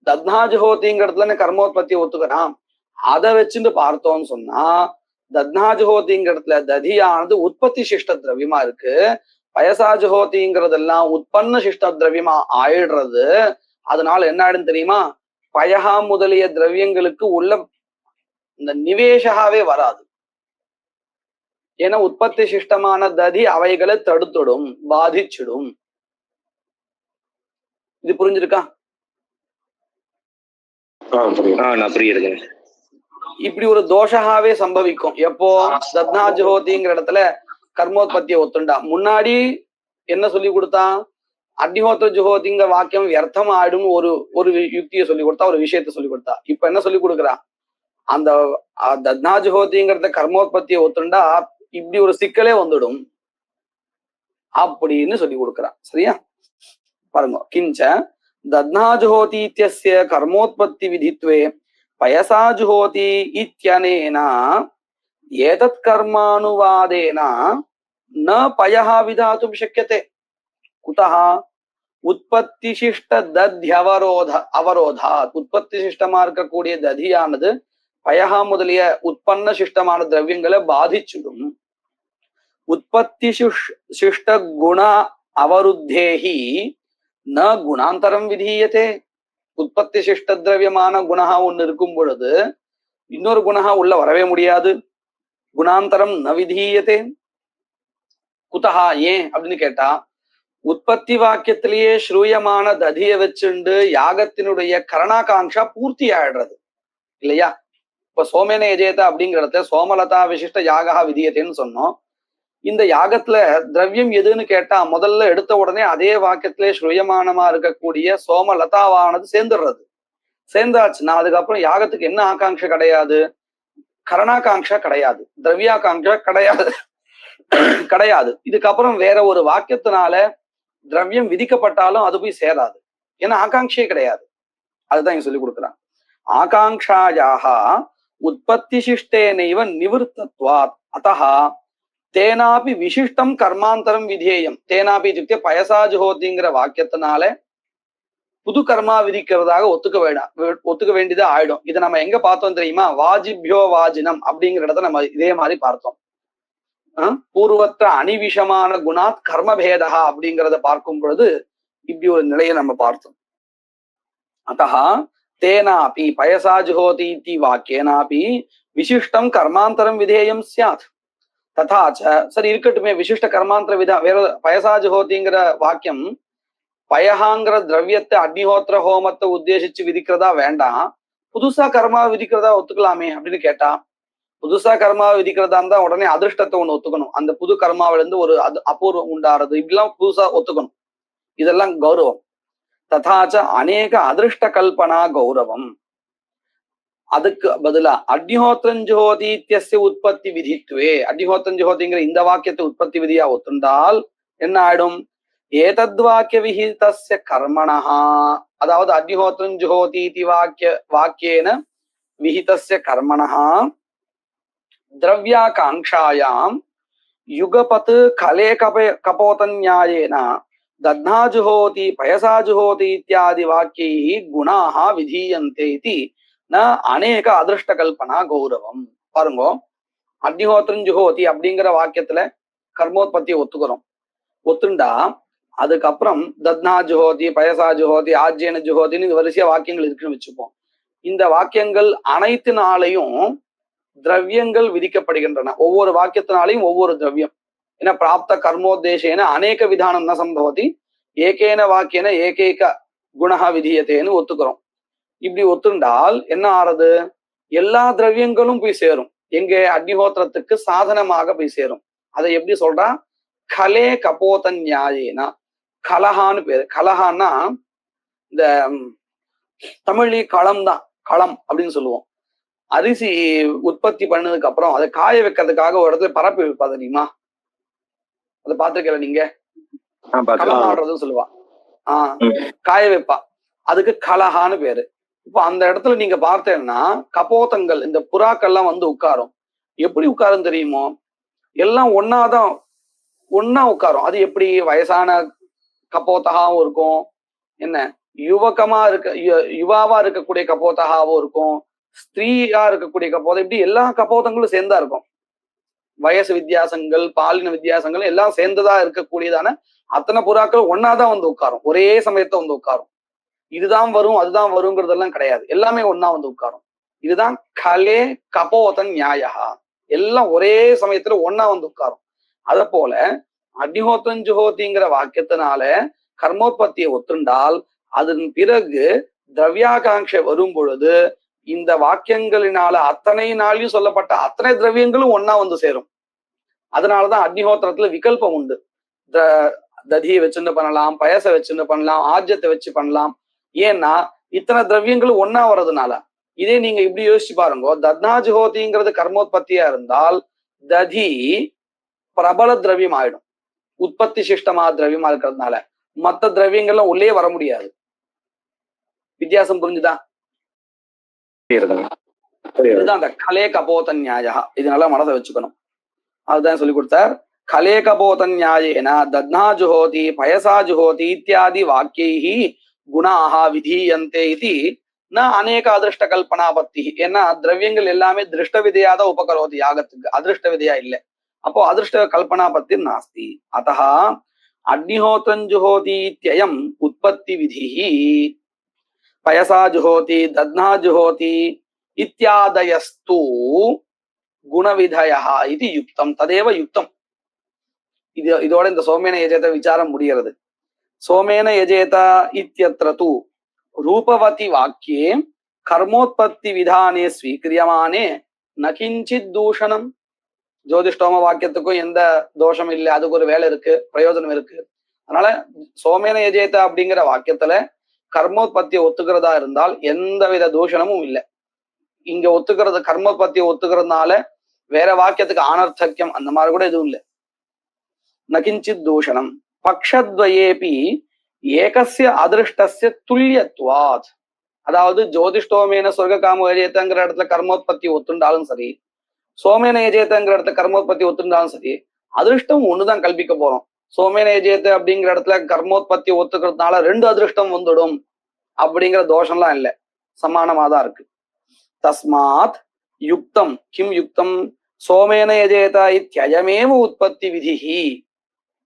A: தத்னா ஜுஹோதிங்கிறதுல கர்மோத்பத்தியை ஒத்துக்கிறான். அதை வச்சுட்டு பார்த்தோம்னு சொன்னா தத்னா ஜுஹோதிங்கிறதுல ததியானது உற்பத்தி சிஷ்ட திரவியமா இருக்கு, பயசா ஜுஹோதிங்கிறதெல்லாம் உற்பன்ன சிஷ்ட திரவியமா ஆயிடுறது. அதனால என்ன ஆயிடும் தெரியுமா? பயஹா முதலிய திரவியங்களுக்கு உள்ள இந்த நிவேஷாவே வராது. ஏன்னா உற்பத்தி சிஷ்டமான ததி அவைகளை தடுத்துடும், பாதிச்சிடும். இது புரிஞ்சிருக்கா? இப்படி ஒரு தோஷாவே சம்பவிக்கும். எப்போ தத்னா ஜுஹோதிங்கிற இடத்துல கர்மோத்பத்தியை ஒத்துண்டா. முன்னாடி என்ன சொல்லி கொடுத்தான்? அக்னிஹோத்திர ஜுஹோதிங்கிற வாக்கியம் வியர்த்தம் ஆயிடும் ஒரு யுக்தியை சொல்லி கொடுத்தா, ஒரு விஷயத்த சொல்லி கொடுத்தா. இப்ப என்ன சொல்லி கொடுக்குறா? அந்த தத்னா ஜுஹோதிங்கிறத கர்மோத்பத்தியை ஒத்துண்டா இப்படி ஒரு சிக்கலே வந்துடும் அப்படின்னு சொல்லி கொடுக்குறா. சரியா? பாருங்க, கிஞ்ச தத்னா ஜுஹோதி இத்யஸ்ய கர்மோத்பத்தி விதித்வே பயசா ஜுஹோதி இத்யனேன ஏதத் கர்மானுவாதேன ந பயஹ விதாத்தும் சக்கியதே. குதஹ உற்பத்திசிஷ்ட அவரோதாத். உற்பத்தி சிஷ்டமா இருக்கக்கூடிய ததியானது பயஹா முதலிய உற்பன்ன சிஷ்டமான திரவியங்களை பாதிச்சுடும். உற்பத்தி சிஷ்ட குண அவருத்தேஹி ந குணாந்தரம் விதீயத்தே. உற்பத்தி சிஷ்ட திரவியமான குணஹா ஒண்ணு இருக்கும் பொழுது இன்னொரு குணஹா உள்ள வரவே முடியாது. குணாந்தரம் ந விதீயத்தே. குதஹா ஏன் அப்படின்னு கேட்டா, உற்பத்தி வாக்கியத்திலேயே ஸ்ரூயமான ததிய வச்சுண்டு யாகத்தினுடைய கரணாகாங்ஷா பூர்த்தி ஆயிடுறது இல்லையா? இப்ப சோமேன எஜேத அப்படிங்கிறத சோமலதா விசிஷ்ட யாகா விதியத்தேன்னு சொன்னோம். இந்த யாகத்துல திரவியம் எதுன்னு கேட்டா முதல்ல எடுத்த உடனே அதே வாக்கியத்திலே ஸ்ரூயமானமா இருக்கக்கூடிய சோமலதாவானது சேர்ந்துடுறது. சேர்ந்தாச்சுன்னா அதுக்கப்புறம் யாகத்துக்கு என்ன ஆகாங்ஷை கிடையாது? கரணாகாங்ஷா கிடையாது, திரவியாகாங்ஷா கிடையாது கிடையாது. இதுக்கப்புறம் வேற ஒரு வாக்கியத்தினால திரவியம் விதிக்கப்பட்டாலும் அது போய் சேராது. ஏன்னா ஆகாங்ஷையே கிடையாது. அதுதான் இங்க சொல்லி கொடுக்குறான். ஆகாங்ஷாயாக உற்பத்தி சிஷ்டேனைவ நிவர்த்தத்வாத் அத்தஹ தேனாபி விசிஷ்டம் கர்மாந்தரம் விதேயம். தேனாபி இத்தியுக்தே பயசாஜுஹோதிங்கிற வாக்கியத்தினால புது கர்மா விதிக்கிறதாக ஒத்துக்க வேண்டியது ஆயிடும். இதை நம்ம எங்க பார்த்தோம் தெரியுமா? வாஜிபியோ வாஜினம் அப்படிங்கிற இடத்த நம்ம இதே மாதிரி பார்த்தோம். பூர்வத்த அணிவிஷமான குணாத் கர்மபேதா அப்படிங்கிறத பார்க்கும் பொழுது இப்படி ஒரு நிலையை நம்ம பார்த்தோம். அத்தஹ தேனாபி பயசாஜுஹோதி இத்தி வாக்கியேனாபி விசிஷ்டம் கர்மாந்தரம் விதேயம் ஸ்யாத். ததாச்ச சரி இருக்கட்டுமே, விசிஷ்ட கர்மாந்தர விதா வேற பயசாஜுஹோதிங்கிற வாக்கியம் பயஹாங்கிற திரவியத்தை அக்னிஹோத்திர ஹோமத்தை உத்தேசிச்சு விதிக்கிறதா வேண்டாம், புதுசா கர்மா விதிக்கிறதா ஒத்துக்கலாமே அப்படின்னு கேட்டா, புதுசா கர்மா விதிக்கிறதா இருந்தா உடனே அதிர்ஷ்டத்தை ஒண்ணு ஒத்துக்கணும். அந்த புது கர்மாவில இருந்து ஒரு அபூர்வம் உண்டாறது, இப்படிலாம் புதுசா ஒத்துக்கணும். இதெல்லாம் கௌரவம். ததாச்ச அநேக அதிருஷ்ட கல்பனா கௌரவம். அதுக்கு பதிலா அக்னிஹோத்திரஞ்சோதித்யஸ்ய உற்பத்தி விதித்துவே, அக்னிஹோத்திரஞ்சோதிங்கிற இந்த வாக்கியத்தை உற்பத்தி விதியா ஒத்துண்டால் என்ன ஆயிடும்? ஏதத்வாக்கிய விஹிதஸ்ய கர்மணஹா, அதாவது அக்னிஹோத்திரஞ்சோதி வாக்கியேன விஹிதஸ்ய கர்மணஹா திரவ்யாகாங்ஷாயாம் யுகபத் கலே கபோதன்யாயேன தத்னாஜுஹோதி பயசாஜுஹோதி இத்தியாதி வாக்கியை குணாஹ விதீயந்தே இதி ந அநேக அதிருஷ்ட கல்பனா கௌரவம். பாருங்க, அக்னிஹோத்திரஞ்சுஹோதி அப்படிங்கிற வாக்கியத்துல கர்மோத்பத்தியை ஒத்துக்கிறோம். ஒத்துண்டா அதுக்கப்புறம் தத்னா ஜுஹோதி பயசா ஜுஹோதி ஆஜ்யன ஜுஹோதின்னு வரிசையா வாக்கியங்கள் இருக்குன்னு வச்சுப்போம். இந்த வாக்கியங்கள் அனைத்தினாலையும் திரவியங்கள் விதிக்கப்படுகின்றன. ஒவ்வொரு வாக்கியத்தினாலையும் ஒவ்வொரு திரவியம். ஏன்னா பிராப்த கர்மோத்தேசேன அநேக விதானம் ந சம்பவதி ஏகேன வாக்கியன ஏகேக குணஹா விதியத்தேன்னு ஒத்துக்கிறோம். இப்படி ஒத்துண்டால் என்ன ஆறது? எல்லா திரவியங்களும் போய் சேரும். எங்க? அக்னிஹோத்திரத்துக்கு சாதனமாக போய் சேரும். அதை எப்படி சொல்றா? கலே கபோத நியாயேனா. கலஹான்னு பேரு. கலஹான்னா இந்த தமிழ்லி களம் தான், களம் அப்படின்னு சொல்லுவோம். அரிசி உற்பத்தி பண்ணதுக்கு அப்புறம் அதை காய வைக்கிறதுக்காக ஒரு இடத்துல பரப்பி வைப்பா தெரியுமா? அதை பார்த்திருக்கல நீங்க? களம் ஆடுறதுன்னு சொல்லுவா. காய வைப்பா, அதுக்கு கலஹான்னு பேரு. இப்போ அந்த இடத்துல நீங்க பார்த்தேன்னா கபோதங்கள், இந்த புறாக்கள்லாம் வந்து உட்காரும். எப்படி உட்காரும் தெரியுமோ? எல்லாம் ஒன்னாதான், ஒன்னா உட்காரும். அது எப்படி? வயசான கபோத்தகாவும் இருக்கும், என்ன யுவகமா யுவாவா இருக்கக்கூடிய கபோத்தகாவும் இருக்கும், ஸ்திரீயா இருக்கக்கூடிய கபோதம், இப்படி எல்லா கபோதங்களும் சேர்ந்தா இருக்கும். வயசு வித்தியாசங்கள், பாலின வித்தியாசங்கள் எல்லாம் சேர்ந்ததா இருக்கக்கூடியதான அத்தனை புறாக்கள் ஒன்னாதான் வந்து உட்காரும். ஒரே சமயத்தை வந்து உட்காரும். இதுதான் வரும் அதுதான் வருங்கிறதெல்லாம் கிடையாது, எல்லாமே ஒன்னா வந்து உட்காரும். இதுதான் கலே கபோதன் நியாயா. எல்லாம் ஒரே சமயத்துல ஒன்னா வந்து உட்காரும். அத போல அக்னிஹோத்திரஞ்சுஹோதிங்கிற வாக்கியத்தினால கர்மோத்பத்தியை ஒத்துண்டால் அதன் பிறகு திரவியாகாங்ஷை வரும் பொழுது இந்த வாக்கியங்களினால அத்தனை நாளையும் சொல்லப்பட்ட அத்தனை திரவியங்களும் ஒன்னா வந்து சேரும். அதனாலதான் அக்னிஹோத்திரத்துல விகல்பம் உண்டு. ததியை வச்சுன்னு பண்ணலாம், பயச வச்சுன்னு பண்ணலாம், ஆஜ்யத்தை வச்சு பண்ணலாம். ஏன்னா இத்தனை திரவியங்களும் ஒன்னா வர்றதுனால. இதே நீங்க இப்படி யோசிச்சு பாருங்க, தத்னாஜுஹோதிங்கிறது கர்மோத்பத்தியா இருந்தால் ததி பிரபல திரவியம் ஆயிடும். உற்பத்தி சிஷ்டமா திரவியமா இருக்கிறதுனால மற்ற திரவியங்கள்லாம் உள்ளே வர முடியாது. வித்தியாசம் புரிஞ்சுதா? இதுதான் அந்த கலே கபோத நியாயா. இது நல்லா மனதை வச்சுக்கணும். அதுதான் சொல்லி கொடுத்தார். खलेकपोत न्यायेन दध्ना जुहोति पयसा जुहोति इत्यादि वाक्यैः गुणाः विधीयन्ते इति न अनेक अदृष्ट कल्पनापत्ति ஏன்னா திரவியங்கள் எல்லாமே திருஷ்ட விதையா தான் உபகரோதி யாகத்துக்கு அதிருஷ்ட விதையா இல்லை அப்போ அதிருஷ்ட கல்பனாபத்தி நாஸ்தி அத்தः अग्निहोत्रं जुहोति इत्ययम् उत्पत्ति विधिः पयसा जुहोति दध्ना जुहोति इत्यादयस्तु गुणविधयः इति युक्तं तदेव युक्तं இதோட இந்த சோமேன யஜேத விசாரம் முடிகிறது சோமேன யஜேத இத்யத்ர து ரூபவதி வாக்கியே கர்மோத்பத்தி விதானே ஸ்வீக்கிரியமானே ந கிஞ்சித் தூஷணம் ஜோதிஷ்டோம வாக்கியத்துக்கும் எந்த தோஷம் இல்லை அதுக்கு ஒரு வேலை இருக்கு பிரயோஜனம் இருக்கு அதனால சோமேன யஜேத அப்படிங்கிற வாக்கியத்துல கர்மோத்பத்தியை ஒத்துக்கிறதா இருந்தால் எந்த வித தூஷணமும் இல்லை இங்க ஒத்துக்கிறது கர்மோத்பத்தியை ஒத்துக்கிறதுனால வேற வாக்கியத்துக்கு ஆனர்த்தக்கியம் அந்த மாதிரி கூட எதுவும் இல்லை நகிஞ்சித் தூஷணம் பக்ஷத்வயேபி ஏகஸ்ய அதிருஷ்டஸ்ய துல்லியத்வாத் அதாவது ஜோதிஷ்டோமேன சொர்க்க காம யஜேதங்கிற இடத்துல கர்மோத்பத்தி ஒத்துண்டாலும் சரி சோமேன யஜேதங்கிற இடத்துல கர்மோத்பத்தி ஒத்துண்டாலும் சரி அதிருஷ்டம் ஒண்ணுதான் கல்பிக்க போறோம் சோமேன யஜேத அப்படிங்கிற இடத்துல கர்மோத்பத்தி ஒத்துக்கிறதுனால ரெண்டு அதிருஷ்டம் வந்துடும் அப்படிங்கிற தோஷம்லாம் இல்லை சமானமாதான் இருக்கு தஸ்மாத் யுக்தம் கிம் யுக்தம் சோமேன யஜேத இத்யயமேவ உற்பத்தி விதிஹி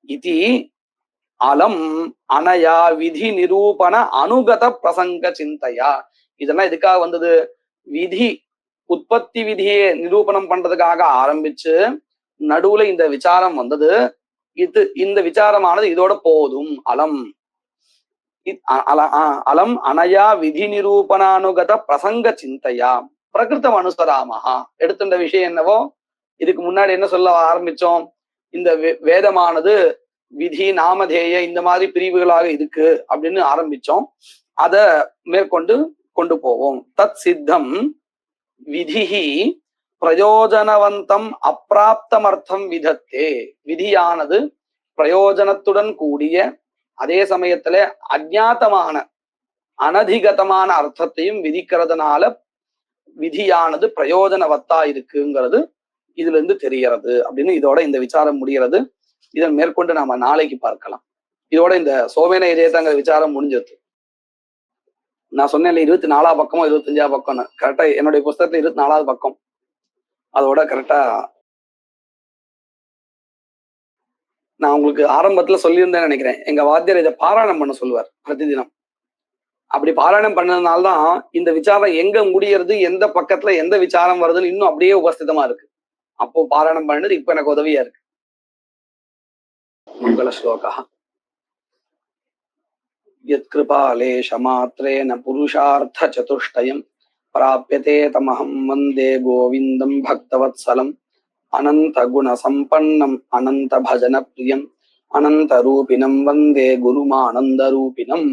A: இதி அலம் அனயா விதி நிரூபண அனுகத பிரசங்க சிந்தையா இதெல்லாம் இதுக்காக வந்தது விதி உற்பத்தி விதியை நிரூபணம் பண்றதுக்காக ஆரம்பிச்சு நடுவுல இந்த விசாரம் வந்தது இந்த விசாரமானது இதோட போதும் அலம் அலம் அனயா விதி நிரூபணானுகத பிரசங்க சிந்தையா பிரகிருத்தம் அனுசராமஹா எடுத்துட்ட விஷயம் என்னவோ இதுக்கு முன்னாடி என்ன சொல்ல ஆரம்பிச்சோம் இந்த வேதமானது விதி நாமதேய இந்த மாதிரி பிரிவுகளாக இருக்கு அப்படின்னு ஆரம்பிச்சோம் அத மேற்கொண்டு கொண்டு போவோம் தத் சித்தம் விதிஹி பிரயோஜனவந்தம் அப்பிராப்தமர்த்தம் விதத்தே விதியானது பிரயோஜனத்துடன் கூடிய அதே சமயத்துல அஜ்ஞாதமான அனதிகதமான அர்த்தத்தையும் விதிக்கிறதுனால விதியானது பிரயோஜனவத்தா இருக்குங்கிறது இதுல இருந்து தெரிகிறது அப்படின்னு இதோட இந்த விசாரம் முடிகிறது இதன் மேற்கொண்டு நாம நாளைக்கு பார்க்கலாம் இதோட இந்த சோமேன யஜேதங்கிற விசாரம் முடிஞ்சிருது நான் சொன்னேன் 24 பக்கமோ 25 பக்கம்னு கரெக்டா என்னுடைய புஸ்தகத்துல 24வது பக்கம் அதோட கரெக்டா நான் உங்களுக்கு ஆரம்பத்துல சொல்லியிருந்தேன்னு நினைக்கிறேன் எங்க வாத்தியார் இதை பாராயணம் பண்ண சொல்லுவார் பிரதிதினம் அப்படி பாராயணம் பண்ணதுனால்தான் இந்த விசாரம் எங்க முடியறது எந்த பக்கத்துல எந்த விசாரம் வருதுன்னு இன்னும் அப்படியே உபஸ்திதமா இருக்கு அப்போ பாராயணம் பண்ணது இப்ப எனக்கு உதவியா இருக்கு மங்கள ஸ்லோகா யத்கிருபாலேஷமாத்ரேன புருஷார்த்த சதுஷ்டயம் பிராப்யதே தமஹம் வந்தே கோவிந்தம் பக்தவத்சலம் அனந்த குண சம்பன்னம் அனந்த பஜன பிரியம் அனந்த ரூபினம் வந்தே குருமானந்த ரூபினம்